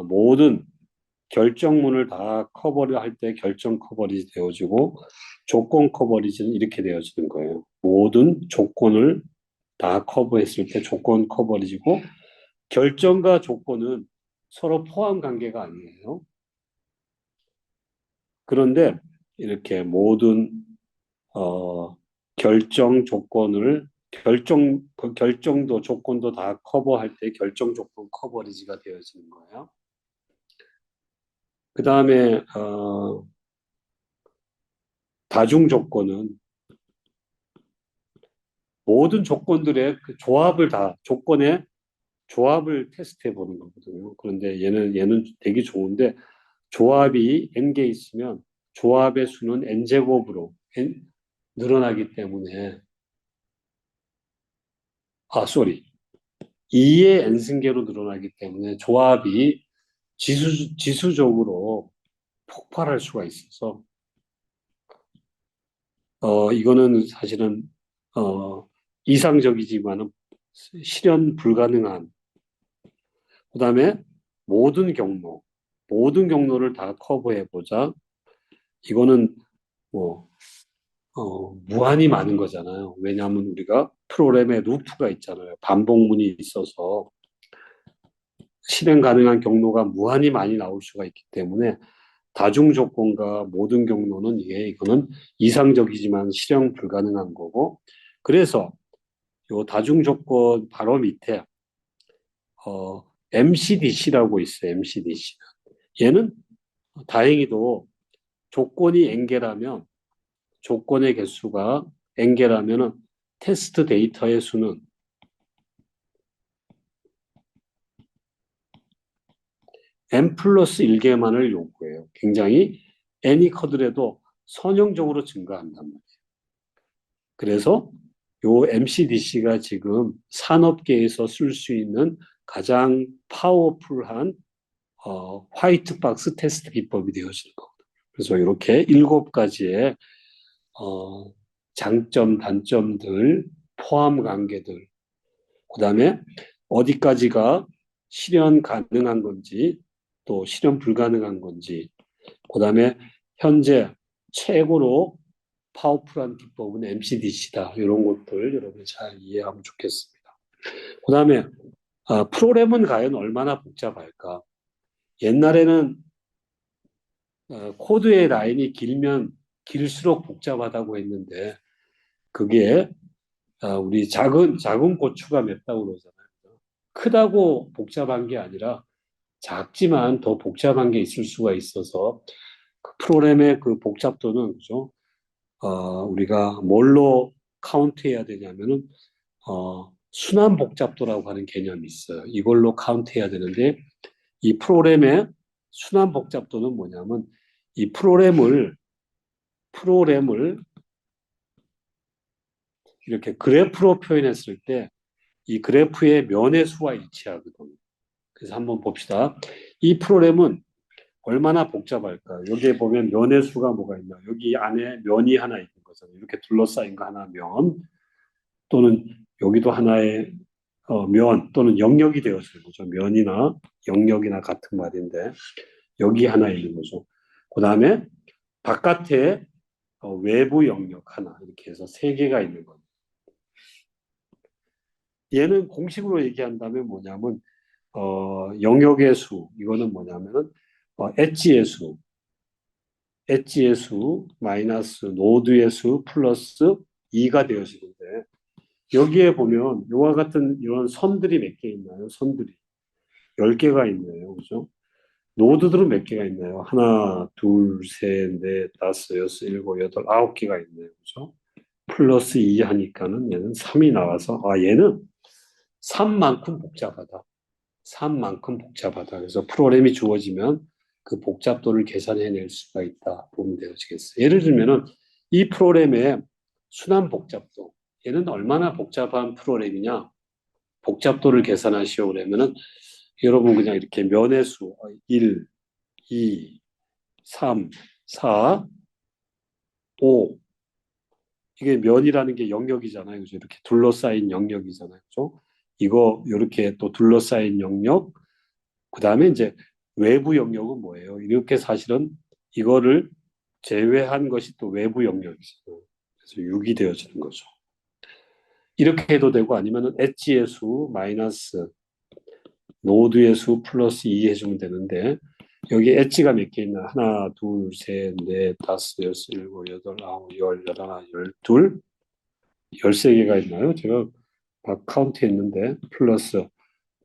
모든 결정문을 다 커버를 할 때 결정 커버리지 되어지고 조건 커버리지는 이렇게 되어지는 거예요. 모든 조건을 다 커버했을 때 조건 커버리지고 결정과 조건은 서로 포함 관계가 아니에요. 그런데 이렇게 모든 결정 조건을 결정도 조건도 다 커버할 때 결정 조건 커버리지가 되어지는 거예요. 그 다음에 다중 조건은 모든 조건들의 그 조합을 다 조건의 조합을 테스트해 보는 거거든요. 그런데 얘는 되게 좋은데 조합이 n개 있으면 조합의 수는 n제곱으로 늘어나기 때문에 2의 n승계로 늘어나기 때문에 조합이 지수적으로 폭발할 수가 있어서 이거는 사실은 이상적이지만은 실현 불가능한. 그다음에 모든 경로를 다 커버해 보자. 이거는 뭐 무한히 많은 거잖아요. 왜냐하면 우리가 프로그램에 루프가 있잖아요. 반복문이 있어서 실행 가능한 경로가 무한히 많이 나올 수가 있기 때문에 다중 조건과 모든 경로는 이거는 이상적이지만 실행 불가능한 거고, 그래서 요 다중 조건 바로 밑에 MCDC라고 있어요. MCDC. 얘는 다행히도 조건이 n개라면 조건의 개수가 n개라면은 테스트 데이터의 수는 n 플러스 1개만을 요구해요. 굉장히 n이 커더라도 선형적으로 증가한단 말이에요. 그래서 요 MCDC가 지금 산업계에서 쓸 수 있는 가장 파워풀한 화이트 박스 테스트 기법이 되어지는 거거든요. 그래서 이렇게 7가지의 장점, 단점들, 포함 관계들, 그 다음에 어디까지가 실현 가능한 건지, 또 실현 불가능한 건지, 그 다음에 현재 최고로 파워풀한 기법은 MCDC다. 이런 것들 여러분이 잘 이해하면 좋겠습니다. 그 다음에 프로그램은 과연 얼마나 복잡할까? 옛날에는 코드의 라인이 길면 길수록 복잡하다고 했는데 그게 우리 작은 고추가 맵다고 그러잖아요. 크다고 복잡한 게 아니라 작지만 더 복잡한 게 있을 수가 있어서 그 프로그램의 그 복잡도는 그죠? 우리가 뭘로 카운트해야 되냐면은 순환 복잡도라고 하는 개념이 있어요. 이걸로 카운트해야 되는데 이 프로그램의 순환 복잡도는 뭐냐면 이 프로그램을 이렇게 그래프로 표현했을 때 이 그래프의 면의 수와 일치하거든요. 그래서 한번 봅시다. 이 프로그램은 얼마나 복잡할까? 여기에 보면 면의 수가 뭐가 있나? 여기 안에 면이 하나 있는 거잖아요. 이렇게 둘러싸인 거 하나 면, 또는 여기도 하나의 면 또는 영역이 되어지는 거죠. 면이나 영역이나 같은 말인데 여기 하나 있는 거죠. 그 다음에 바깥에 외부 영역 하나 이렇게 해서 3개가 있는 겁니다. 얘는 공식으로 얘기한다면 뭐냐면 영역의 수 이거는 뭐냐면은 엣지의 수 마이너스 노드의 수 플러스 2가 되어지는데 여기에 보면 이와 같은 이런 선들이 몇 개 있나요? 선들이 10개가 있네요. 그죠? 노드들은 몇 개가 있나요? 하나, 둘, 셋, 넷, 다섯, 여섯, 일곱, 여덟, 9개가 있네요. 그죠? 플러스 2 하니까는 얘는 3이 나와서, 얘는 3만큼 복잡하다. 3만큼 복잡하다. 그래서 프로그램이 주어지면 그 복잡도를 계산해낼 수가 있다. 보면 되어지겠어요. 예를 들면은 이 프로그램의 순환 복잡도. 얘는 얼마나 복잡한 프로그램이냐? 복잡도를 계산하시오 그러면은 여러분 그냥 이렇게 면의 수 1, 2, 3, 4, 5 이게 면이라는 게 영역이잖아요. 그죠? 이렇게 둘러싸인 영역이잖아요. 그죠? 이거 이렇게 또 둘러싸인 영역 그다음에 이제 외부 영역은 뭐예요? 이렇게 사실은 이거를 제외한 것이 또 외부 영역이잖아요. 그래서 6이 되어지는 거죠. 이렇게 해도 되고 아니면은 엣지의 수 마이너스 노드의 수 플러스 2 해주면 되는데 여기 엣지가 몇 개 있나? 하나, 둘, 셋, 넷, 다섯, 여섯, 일곱, 여덟, 아홉, 열, 열하나, 열둘, 13개가 있나요? 제가 막 카운트했는데 플러스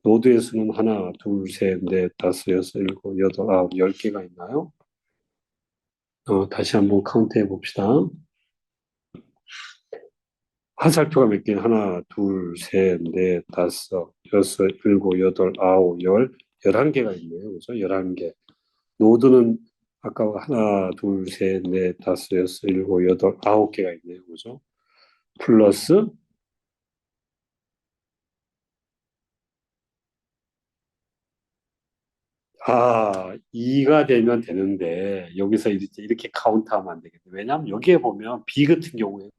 노드의 수는 하나, 둘, 셋, 넷, 다섯, 여섯, 일곱, 여덟, 아홉, 10개가 있나요? 다시 한번 카운트해 봅시다. 화살표가 몇 개? 하나, 둘, 셋, 넷, 다섯, 여섯, 일곱, 여덟, 아홉, 11개가 있네요. 그죠? 11개. 노드는 아까 하나, 둘, 셋, 넷, 다섯, 여섯, 일곱, 여덟, 9개가 있네요. 그죠? 플러스, 2가 되면 되는데, 여기서 이렇게 카운트하면 안 되겠네. 왜냐하면 여기에 보면 B 같은 경우에는,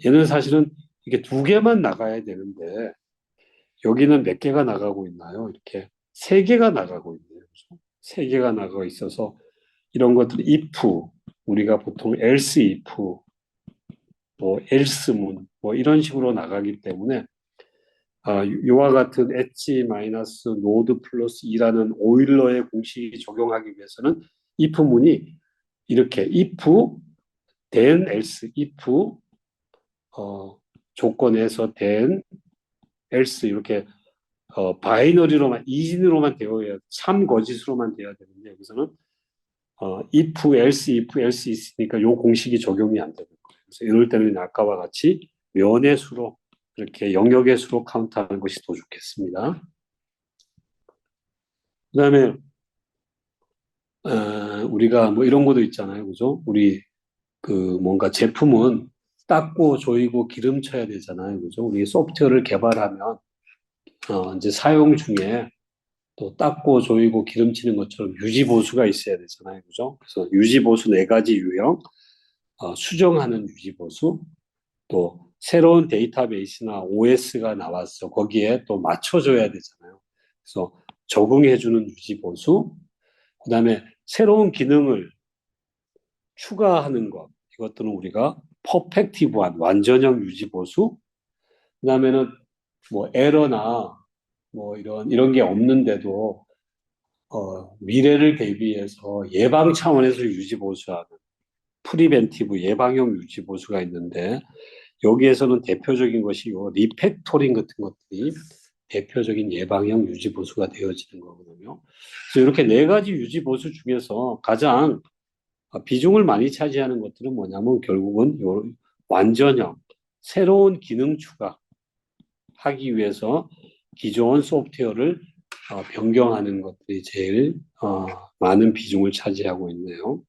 얘는 사실은 이게 2개만 나가야 되는데, 여기는 몇 개가 나가고 있나요? 이렇게 3개가 나가고 있네요. 그죠? 3개가 나가고 있어서 이런 것들 if 우리가 보통 else if 뭐 else문 뭐 이런 식으로 나가기 때문에 이와 같은 엣지 마이너스 노드 플러스 2라는 오일러의 공식이 적용하기 위해서는 if문이 이렇게 if then else if 조건에서 then else 이렇게 바이너리로만, 이진으로만 되어야, 참 거짓으로만 되어야 되는데, 여기서는, if, else 있으니까 요 공식이 적용이 안 되는 거예요. 그래서 이럴 때는 아까와 같이 면의 수로, 이렇게 영역의 수로 카운트하는 것이 더 좋겠습니다. 그 다음에, 우리가 뭐 이런 것도 있잖아요. 그죠? 우리 그 뭔가 제품은 닦고 조이고 기름쳐야 되잖아요. 그죠? 우리 소프트웨어를 개발하면, 이제 사용 중에 또 닦고 조이고 기름치는 것처럼 유지보수가 있어야 되잖아요. 그죠? 그래서 유지보수 4가지 유형, 수정하는 유지보수, 또 새로운 데이터베이스나 OS가 나왔어. 거기에 또 맞춰줘야 되잖아요. 그래서 적응해주는 유지보수, 그 다음에 새로운 기능을 추가하는 것, 이것들은 우리가 퍼펙티브한 완전형 유지보수, 그 다음에는 뭐 에러나 뭐 이런 게 없는데도 미래를 대비해서 예방 차원에서 유지보수하는 프리벤티브 예방형 유지보수가 있는데 여기에서는 대표적인 것이 요 리팩토링 같은 것들이 대표적인 예방형 유지보수가 되어지는 거거든요. 그래서 이렇게 4가지 유지보수 중에서 가장 비중을 많이 차지하는 것들은 뭐냐면 결국은 요 완전형 새로운 기능 추가하기 위해서 기존 소프트웨어를 변경하는 것들이 제일 많은 비중을 차지하고 있네요.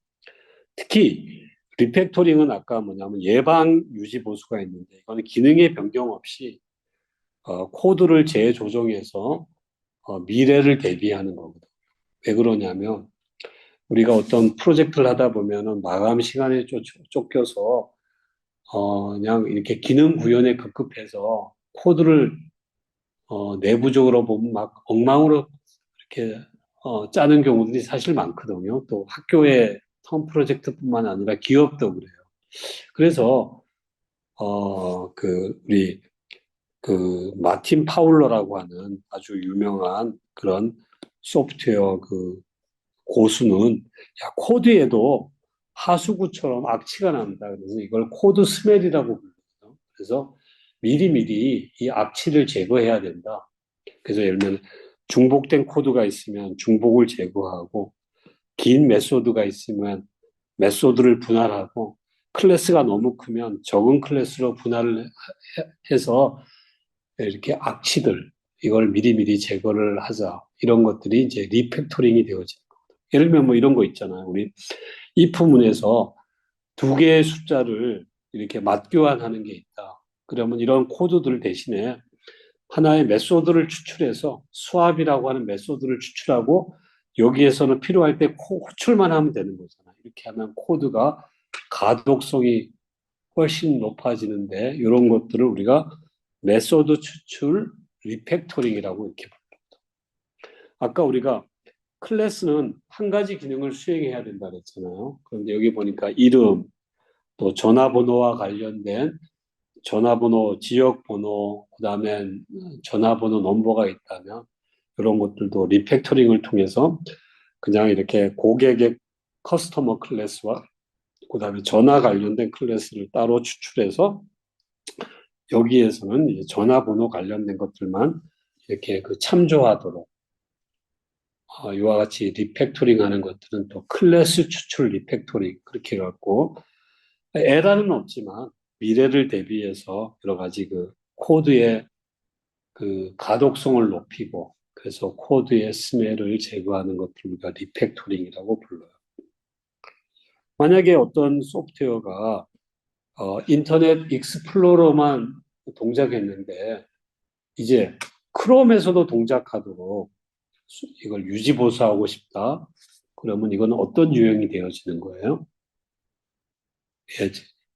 특히 리팩토링은 아까 뭐냐면 예방 유지 보수가 있는데 이거는 기능의 변경 없이 코드를 재조정해서 미래를 대비하는 거거든요. 왜 그러냐면 우리가 어떤 프로젝트를 하다 보면은 마감 시간에 쫓겨서 그냥 이렇게 기능 구현에 급급해서 코드를 내부적으로 보면 막 엉망으로 이렇게 짜는 경우들이 사실 많거든요. 또 학교의 텀 프로젝트뿐만 아니라 기업도 그래요. 그래서 우리 그 마틴 파울러라고 하는 아주 유명한 그런 소프트웨어 그 고수는 야 코드에도 하수구처럼 악취가 난다. 그래서 이걸 코드 스멜이라고 불러요. 그래서 미리미리 이 악취를 제거해야 된다. 그래서 예를 들면 중복된 코드가 있으면 중복을 제거하고 긴 메소드가 있으면 메소드를 분할하고 클래스가 너무 크면 적은 클래스로 분할을 해서 이렇게 악취들 이걸 미리미리 제거를 하자. 이런 것들이 이제 리팩토링이 되어지는 겁니다. 예를 들면 뭐 이런 거 있잖아요. 우리 if 문에서 두 개의 숫자를 이렇게 맞교환하는 게 있다. 그러면 이런 코드들 대신에 하나의 메소드를 추출해서 수압이라고 하는 메소드를 추출하고 여기에서는 필요할 때 호출만 하면 되는 거잖아요. 이렇게 하면 코드가 가독성이 훨씬 높아지는데 이런 것들을 우리가 메소드 추출 리팩토링이라고 이렇게 부릅니다. 아까 우리가 클래스는 한 가지 기능을 수행해야 된다 그랬잖아요. 그런데 여기 보니까 이름, 또 전화번호와 관련된 전화번호, 지역번호, 그다음에 전화번호 넘버가 있다면 이런 것들도 리팩토링을 통해서 그냥 이렇게 고객의 커스터머 클래스와 그다음에 전화 관련된 클래스를 따로 추출해서 여기에서는 이제 전화번호 관련된 것들만 이렇게 그 참조하도록 이와 같이 리팩토링 하는 것들은 또 클래스 추출 리팩토링 그렇게 해갖고 에러는 없지만 미래를 대비해서 여러 가지 그 코드의 그 가독성을 높이고 그래서 코드의 스멜을 제거하는 것을 우리가 리팩토링이라고 불러요. 만약에 어떤 소프트웨어가 인터넷 익스플로러만 동작했는데 이제 크롬에서도 동작하도록 이걸 유지 보수하고 싶다. 그러면 이건 어떤 유형이 되어지는 거예요? 예,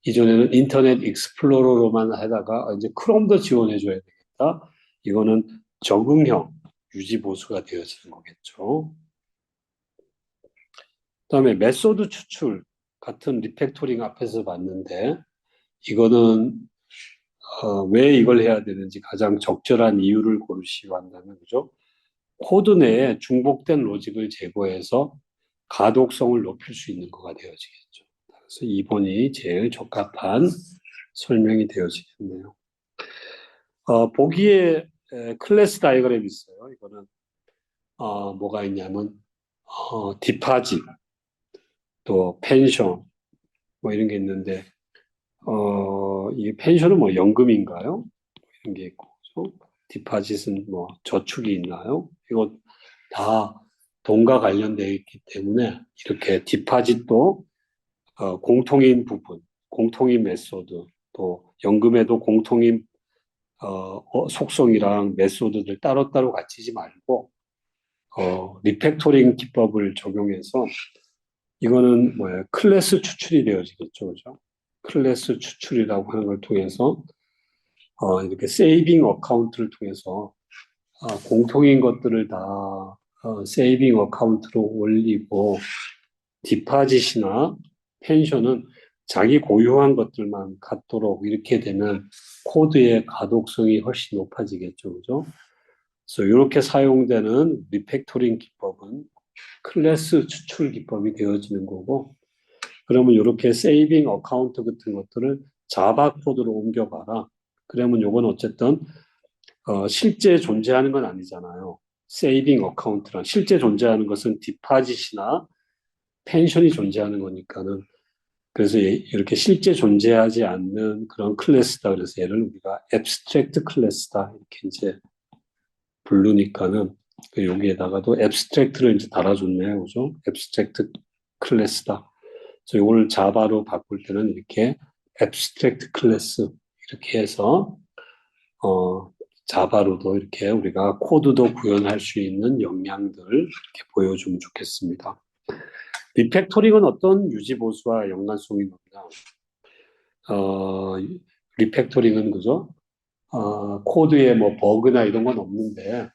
이전에는 인터넷 익스플로러로만 하다가 이제 크롬도 지원해 줘야 되겠다. 이거는 적응형 유지 보수가 되어지는 거겠죠. 그다음에 메소드 추출 같은 리팩토링 앞에서 봤는데 이거는 왜 이걸 해야 되는지 가장 적절한 이유를 고르시고 한다면 그죠? 코드 내에 중복된 로직을 제거해서 가독성을 높일 수 있는 거가 되어지겠죠. 그래서 2번이 제일 적합한 설명이 되어지겠네요. 보기에 클래스 다이어그램이 있어요. 이거는 뭐가 있냐면 디파짓, 또 펜션 뭐 이런 게 있는데 이 펜션은 뭐 연금인가요? 이런 게 있고 그렇죠? 디파짓은 뭐 저축이 있나요? 이거 다 돈과 관련되어 있기 때문에 이렇게 디파짓도 공통인 부분, 공통인 메소드, 또 연금에도 공통인 속성이랑 메소드들 따로따로 갖추지 말고 리팩토링 기법을 적용해서 이거는 뭐예요? 클래스 추출이 되어지겠죠, 그죠? 클래스 추출이라고 하는 걸 통해서 이렇게 세이빙 어카운트를 통해서 공통인 것들을 다 세이빙 어카운트로 올리고 디파짓이나 펜션은 자기 고유한 것들만 갖도록 이렇게 되면 코드의 가독성이 훨씬 높아지겠죠, 그죠? 그래서 이렇게 사용되는 리팩토링 기법은 클래스 추출 기법이 되어지는 거고, 그러면 이렇게 세이빙 어카운트 같은 것들을 자바 코드로 옮겨봐라. 그러면 이건 어쨌든 실제 존재하는 건 아니잖아요. 세이빙 어카운트란 실제 존재하는 것은 디파짓이나 펜션이 존재하는 거니까는 그래서 이렇게 실제 존재하지 않는 그런 클래스다. 그래서 얘를 우리가 앱스트랙트 클래스다. 이렇게 이제 부르니까는 여기에다가도 앱스트랙트를 이제 달아줬네요. 그죠? 앱스트랙트 클래스다. 그래서 이걸 자바로 바꿀 때는 이렇게 앱스트랙트 클래스 이렇게 해서 자바로도 이렇게 우리가 코드도 구현할 수 있는 역량들 이렇게 보여주면 좋겠습니다. 리팩토링은 어떤 유지 보수와 연관성이 있느냐? 리팩토링은 그죠? 코드에 뭐 버그나 이런 건 없는데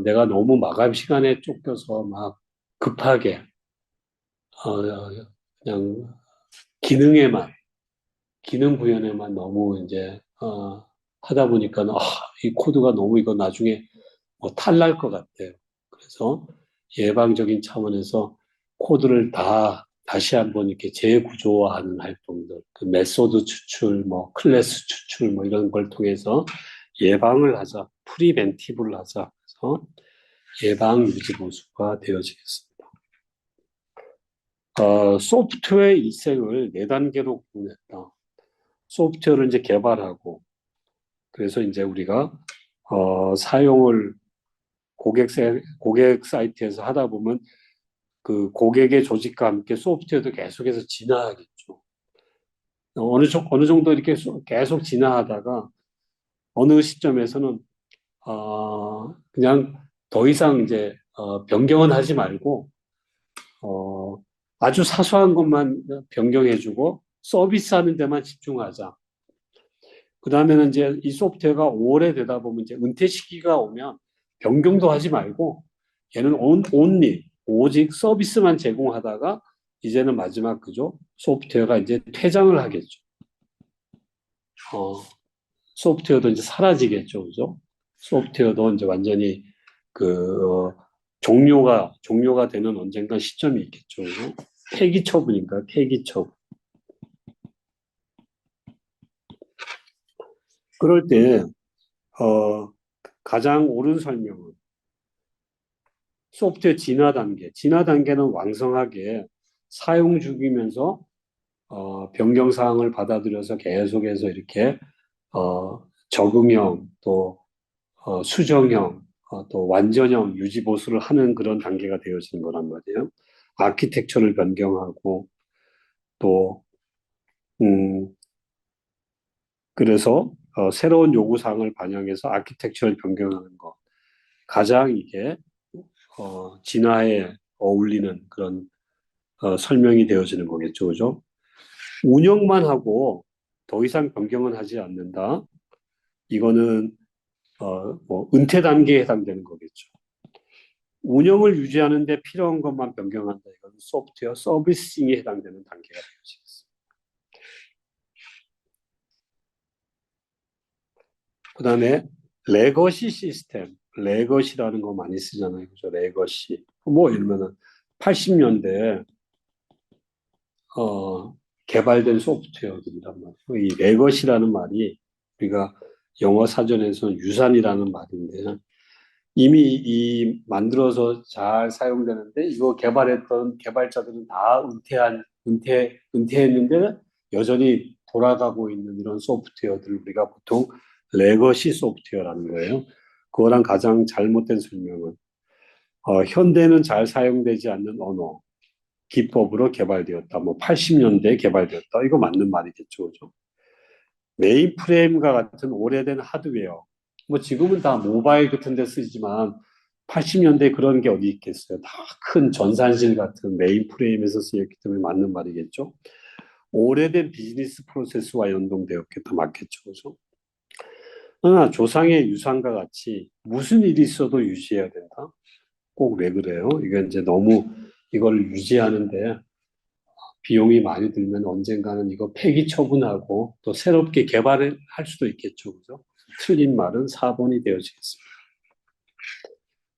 내가 너무 마감 시간에 쫓겨서 막 급하게 그냥 기능에만 기능 구현에만 너무 이제 하다 보니까 이 코드가 너무 이거 나중에 뭐 탈날 것 같아요. 그래서 예방적인 차원에서 코드를 다 다시 한번 이렇게 재구조화하는 활동들, 그 메소드 추출, 뭐 클래스 추출, 뭐 이런 걸 통해서 예방을 하자, 프리벤티브를 하자. 그래서 예방 유지 보수가 되어지겠습니다. 소프트웨어 일생을 네 단계로 구분했다. 소프트웨어를 이제 개발하고, 그래서 이제 우리가 사용을 고객 사이트에서 하다 보면 그 고객의 조직과 함께 소프트웨어도 계속해서 진화하겠죠. 어느 정도 이렇게 계속 진화하다가 어느 시점에서는 그냥 더 이상 이제 변경은 하지 말고 어, 아주 사소한 것만 변경해주고 서비스하는 데만 집중하자. 그 다음에는 이제 이 소프트웨어가 오래되다 보면 이제 은퇴 시기가 오면 변경도 하지 말고 얘는 온리 오직 서비스만 제공하다가 이제는 마지막 그죠? 소프트웨어가 이제 퇴장을 하겠죠. 어, 소프트웨어도 이제 사라지겠죠, 그죠? 소프트웨어도 이제 완전히 그 종료가 되는 언젠가 시점이 있겠죠, 그죠? 폐기 처분인가, 폐기 처분. 그럴 때 가장 옳은 설명은 소프트웨어 진화 단계. 진화 단계는 왕성하게 사용 중이면서 변경 사항을 받아들여서 계속해서 이렇게 적응형 또 수정형 또 완전형 유지 보수를 하는 그런 단계가 되어지는 거란 말이에요. 아키텍처를 변경하고 또 그래서 새로운 요구 사항을 반영해서 아키텍처를 변경하는 것 가장 이게 진화에 어울리는 그런 설명이 되어지는 거겠죠, 그죠? 운영만 하고 더 이상 변경은 하지 않는다. 이거는 뭐 은퇴 단계에 해당되는 거겠죠. 운영을 유지하는데 필요한 것만 변경한다. 이건 소프트웨어 서비싱에 해당되는 단계가 되어지겠습니다. 그 다음에 레거시 시스템, 레거시라는 거 많이 쓰잖아요, 그죠? 레거시. 뭐 예를 들면 80년대 개발된 소프트웨어들이란 말이에요. 이 레거시라는 말이 우리가 영어 사전에서는 유산이라는 말인데 이미 이 만들어서 잘 사용되는데 이거 개발했던 개발자들은 다 은퇴했는데 여전히 돌아가고 있는 이런 소프트웨어들을 우리가 보통 레거시 소프트웨어라는 거예요. 그거랑 가장 잘못된 설명은 현대는 잘 사용되지 않는 언어, 기법으로 개발되었다. 뭐 80년대에 개발되었다. 이거 맞는 말이겠죠, 그죠? 메인프레임과 같은 오래된 하드웨어. 뭐 지금은 다 모바일 같은 데 쓰지만 80년대 그런 게 어디 있겠어요. 다 큰 전산실 같은 메인프레임에서 쓰였기 때문에 맞는 말이겠죠. 오래된 비즈니스 프로세스와 연동되었겠다. 맞겠죠. 그죠? 그러나 조상의 유산과 같이 무슨 일이 있어도 유지해야 된다. 꼭 왜 그래요? 이게 이제 너무 이걸 유지하는데 비용이 많이 들면 언젠가는 이거 폐기 처분하고 또 새롭게 개발을 할 수도 있겠죠. 그죠? 틀린 말은 4번이 되어지겠습니다.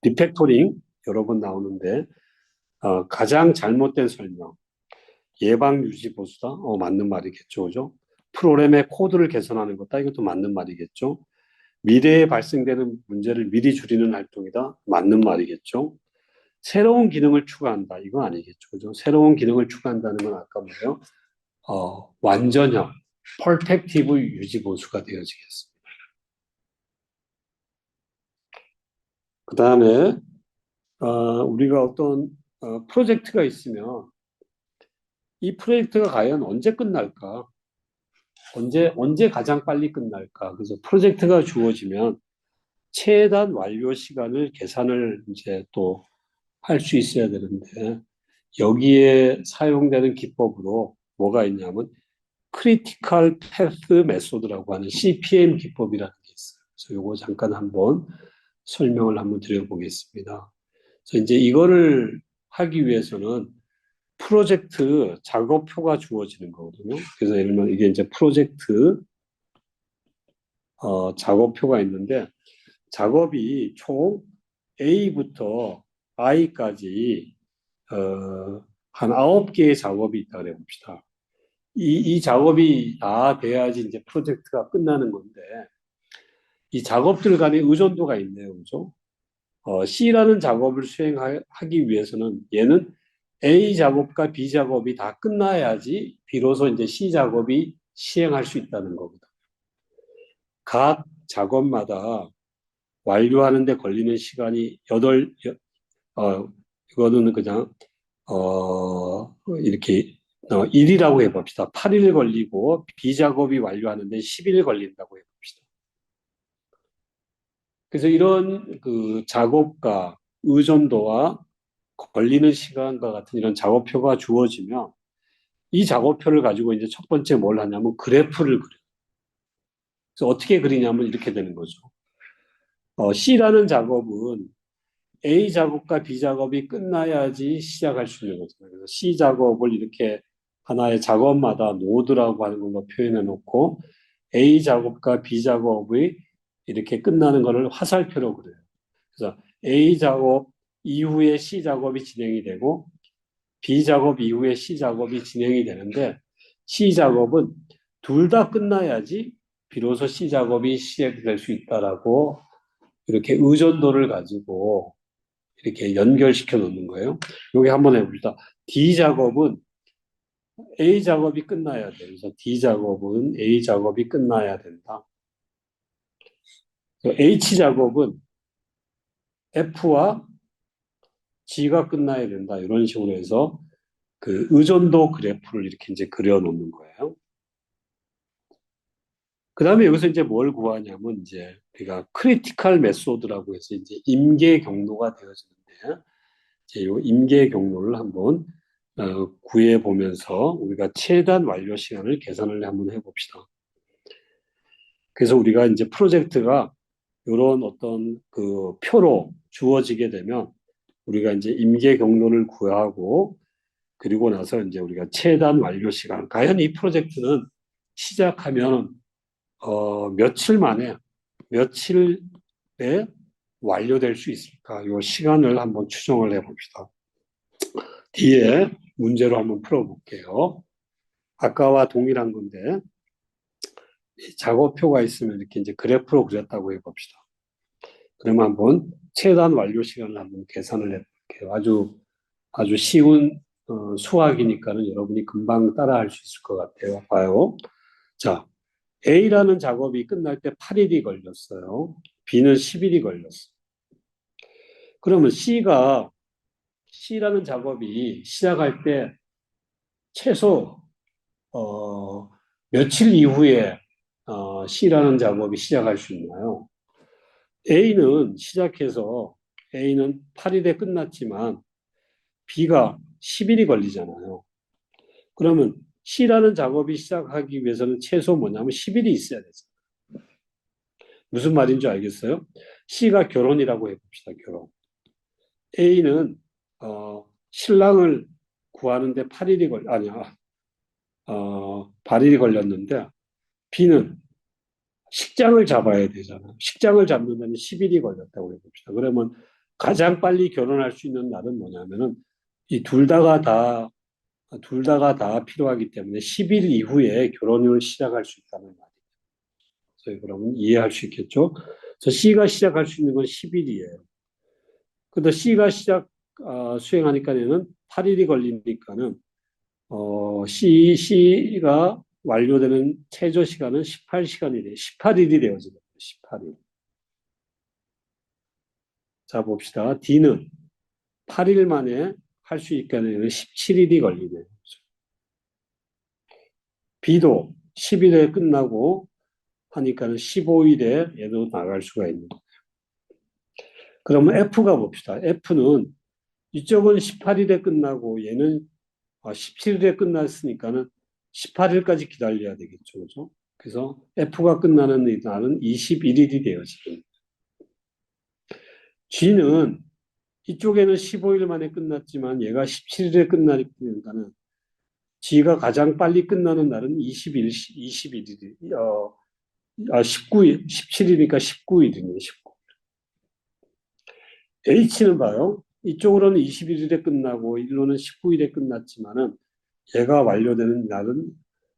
리팩토링 여러 번 나오는데 가장 잘못된 설명. 예방 유지 보수다. 맞는 말이겠죠. 그죠? 프로그램의 코드를 개선하는 거다. 이것도 맞는 말이겠죠. 미래에 발생되는 문제를 미리 줄이는 활동이다. 맞는 말이겠죠. 새로운 기능을 추가한다. 이거 아니겠죠. 그죠? 새로운 기능을 추가한다는 건 아까 뭐예요? 완전형, 펄펙티브 유지 보수가 되어지겠습니다. 그 다음에 우리가 어떤 프로젝트가 있으면 이 프로젝트가 과연 언제 끝날까? 언제 가장 빨리 끝날까? 그래서 프로젝트가 주어지면 최단 완료 시간을 계산을 이제 또 할 수 있어야 되는데 여기에 사용되는 기법으로 뭐가 있냐면 크리티컬 패스 메소드라고 하는 CPM 기법이라는 게 있어요. 그래서 이거 잠깐 한번 설명을 한번 드려보겠습니다. 그래서 이제 이거를 하기 위해서는 프로젝트 작업표가 주어지는 거거든요. 그래서 예를 들면 이게 이제 프로젝트 작업표가 있는데 작업이 총 A부터 I까지 한 9개의 작업이 있다 그래 봅시다. 이 작업이 다 돼야지 이제 프로젝트가 끝나는 건데, 이 작업들 간에 의존도가 있네요. 그죠? C라는 작업을 수행하기 위해서는 얘는 A 작업과 B 작업이 다 끝나야지 비로소 이제 C 작업이 시행할 수 있다는 거거든. 각 작업마다 완료하는 데 걸리는 시간이 이거는 그냥, 이렇게, 1이라고 해봅시다. 8일 걸리고 B 작업이 완료하는데 10일 걸린다고 해봅시다. 그래서 이런 그 작업과 의존도와 걸리는 시간과 같은 이런 작업표가 주어지면 이 작업표를 가지고 이제 첫 번째 뭘 하냐면 그래프를 그려요. 그래서 어떻게 그리냐면 이렇게 되는 거죠. C라는 작업은 A 작업과 B 작업이 끝나야지 시작할 수 있는 거잖아요. 그래서 C 작업을 이렇게 하나의 작업마다 노드라고 하는 걸로 표현해 놓고 A 작업과 B 작업이 이렇게 끝나는 것을 화살표로 그려요. 그래서 A 작업 이후에 C 작업이 진행이 되고 B 작업 이후에 C 작업이 진행이 되는데 C 작업은 둘 다 끝나야지 비로소 C 작업이 시작될 수 있다라고 이렇게 의존도를 가지고 이렇게 연결시켜 놓는 거예요. 여기 한번 해봅시다. D 작업은 A 작업이 끝나야 돼. 그래서 D 작업은 A 작업이 끝나야 된다. H 작업은 F와 G가 끝나야 된다. 이런 식으로 해서 그 의존도 그래프를 이렇게 이제 그려 놓는 거예요. 그 다음에 여기서 이제 뭘 구하냐면 이제 우리가 크리티컬 메소드라고 해서 이제 임계 경로가 되어지는데 이제 이 임계 경로를 한번 구해 보면서 우리가 최단 완료 시간을 계산을 한번 해봅시다. 그래서 우리가 이제 프로젝트가 이런 어떤 그 표로 주어지게 되면 우리가 이제 임계 경로를 구하고 그리고 나서 이제 우리가 최단 완료 시간 과연 이 프로젝트는 시작하면 며칠 만에 며칠에 완료될 수 있을까? 이 시간을 한번 추정을 해봅시다. 뒤에 문제로 한번 풀어볼게요. 아까와 동일한 건데 작업표가 있으면 이렇게 이제 그래프로 그렸다고 해봅시다. 그러면 한번 최단 완료 시간을 한번 계산을 해볼게요. 아주 쉬운 수학이니까는 여러분이 금방 따라할 수 있을 것 같아요. 봐요. 자, A라는 작업이 끝날 때 8일이 걸렸어요. B는 10일이 걸렸어요. 그러면 C라는 작업이 시작할 때 최소, 며칠 이후에, C라는 작업이 시작할 수 있나요? A는 8일에 끝났지만 B가 10일이 걸리잖아요. 그러면 C라는 작업이 시작하기 위해서는 최소 뭐냐면 10일이 있어야 되죠. 무슨 말인지 알겠어요? C가 결혼이라고 해봅시다, 결혼. A는, 신랑을 구하는데 8일이 걸렸는데, B는 식장을 잡아야 되잖아요. 식장을 잡는 데는 10일이 걸렸다고 해봅시다. 그러면 가장 빨리 결혼할 수 있는 날은 뭐냐면은, 이 둘 다가 다 필요하기 때문에 10일 이후에 결혼을 시작할 수 있다는 말이에요. 그래서 그러면 이해할 수 있겠죠? 그래서 C가 시작할 수 있는 건 10일이에요. 근데 수행하니까는 8일이 걸리니까는, C가 완료되는 최저 시간은 18시간이 돼요. 18일이 되어지거든요. 18일. 자, 봅시다. D는 8일 만에 할 수 있게 되는 17일이 걸리네요. B도 10일에 끝나고 하니까는 15일에 얘도 나갈 수가 있는 거예요. 그러면 F가 봅시다. F는 이쪽은 18일에 끝나고 얘는 17일에 끝났으니까는 18일까지 기다려야 되겠죠. 그죠? 그래서 F가 끝나는 날은 21일이 되어지고 G는 이쪽에는 15일 만에 끝났지만 얘가 17일에 끝나니까는 G가 가장 빨리 끝나는 날은 21일이, 19일, 17일이니까 19일이네요. 19일. H는 봐요. 이쪽으로는 21일에 끝나고 일로는 19일에 끝났지만은 얘가 완료되는 날은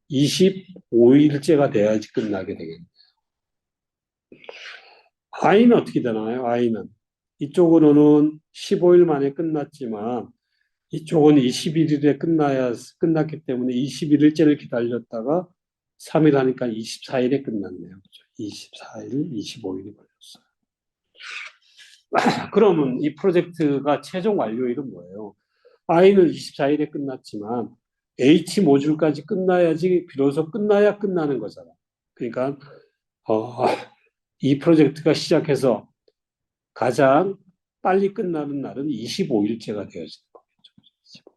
25일째가 돼야지 끝나게 되겠네요. I는 어떻게 되나요? I는 이쪽으로는 15일 만에 끝났지만 이쪽은 21일에 끝났기 때문에 21일째를 기다렸다가 3일 하니까 24일에 끝났네요. 그죠? 24일, 25일이 걸렸어요. 그러면 이 프로젝트가 최종 완료일은 뭐예요? I는 24일에 끝났지만 H 모듈까지 끝나야지 비로소 끝나야 끝나는 거잖아. 그러니까 이 프로젝트가 시작해서 가장 빨리 끝나는 날은 25일째가 되어지는 거겠죠.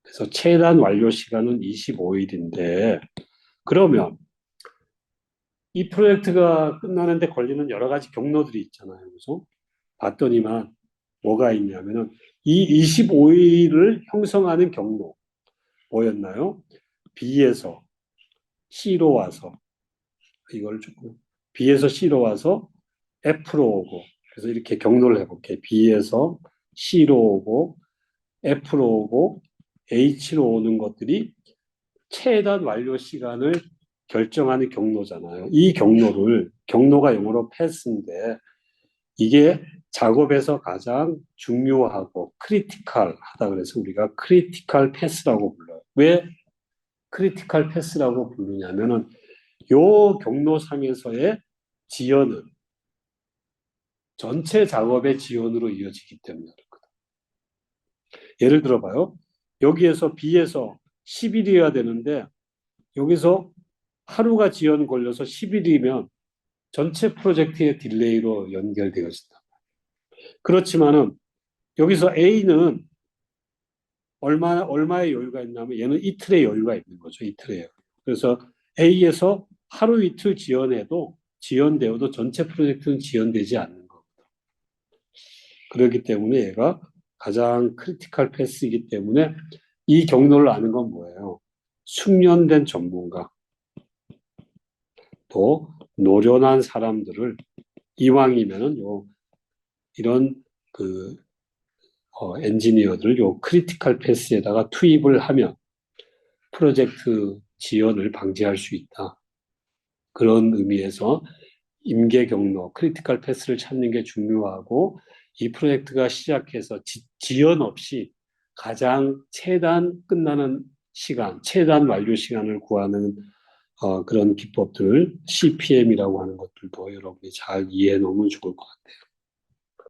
그래서 최단 완료 시간은 25일인데 그러면 이 프로젝트가 끝나는데 걸리는 여러 가지 경로들이 있잖아요. 그래서 봤더니만 뭐가 있냐면은 이 25일을 형성하는 경로 뭐였나요? B에서 C로 와서 이걸 조금 B에서 C로 와서 F로 오고 그래서 이렇게 경로를 해볼게요. B에서 C로 오고 F로 오고 H로 오는 것들이 최단 완료 시간을 결정하는 경로잖아요. 이 경로가 영어로 패스인데 이게 작업에서 가장 중요하고 크리티컬하다 그래서 우리가 크리티컬 패스라고 불러요. 왜 크리티컬 패스라고 부르냐면은 요 경로상에서의 지연은 전체 작업의 지연으로 이어지기 때문에 그렇거든. 예를 들어봐요. 여기에서 B에서 10일이어야 되는데 여기서 하루가 지연 걸려서 10일이면 전체 프로젝트의 딜레이로 연결되어진다. 그렇지만은 여기서 A는 얼마의 여유가 있냐면 얘는 이틀의 여유가 있는 거죠. 이틀의 여유. 그래서 A에서 하루 이틀 지연되어도 전체 프로젝트는 지연되지 않는 겁니다. 그렇기 때문에 얘가 가장 크리티컬 패스이기 때문에 이 경로를 아는 건 뭐예요? 숙련된 전문가, 또 노련한 사람들을 이왕이면은 이런 그 엔지니어들 요 크리티컬 패스에다가 투입을 하면 프로젝트 지연을 방지할 수 있다. 그런 의미에서 임계 경로, 크리티컬 패스를 찾는 게 중요하고 이 프로젝트가 시작해서 지연 없이 가장 최단 끝나는 시간, 최단 완료 시간을 구하는 그런 기법들, CPM이라고 하는 것들도 여러분이 잘 이해해 놓으면 좋을 것 같아요.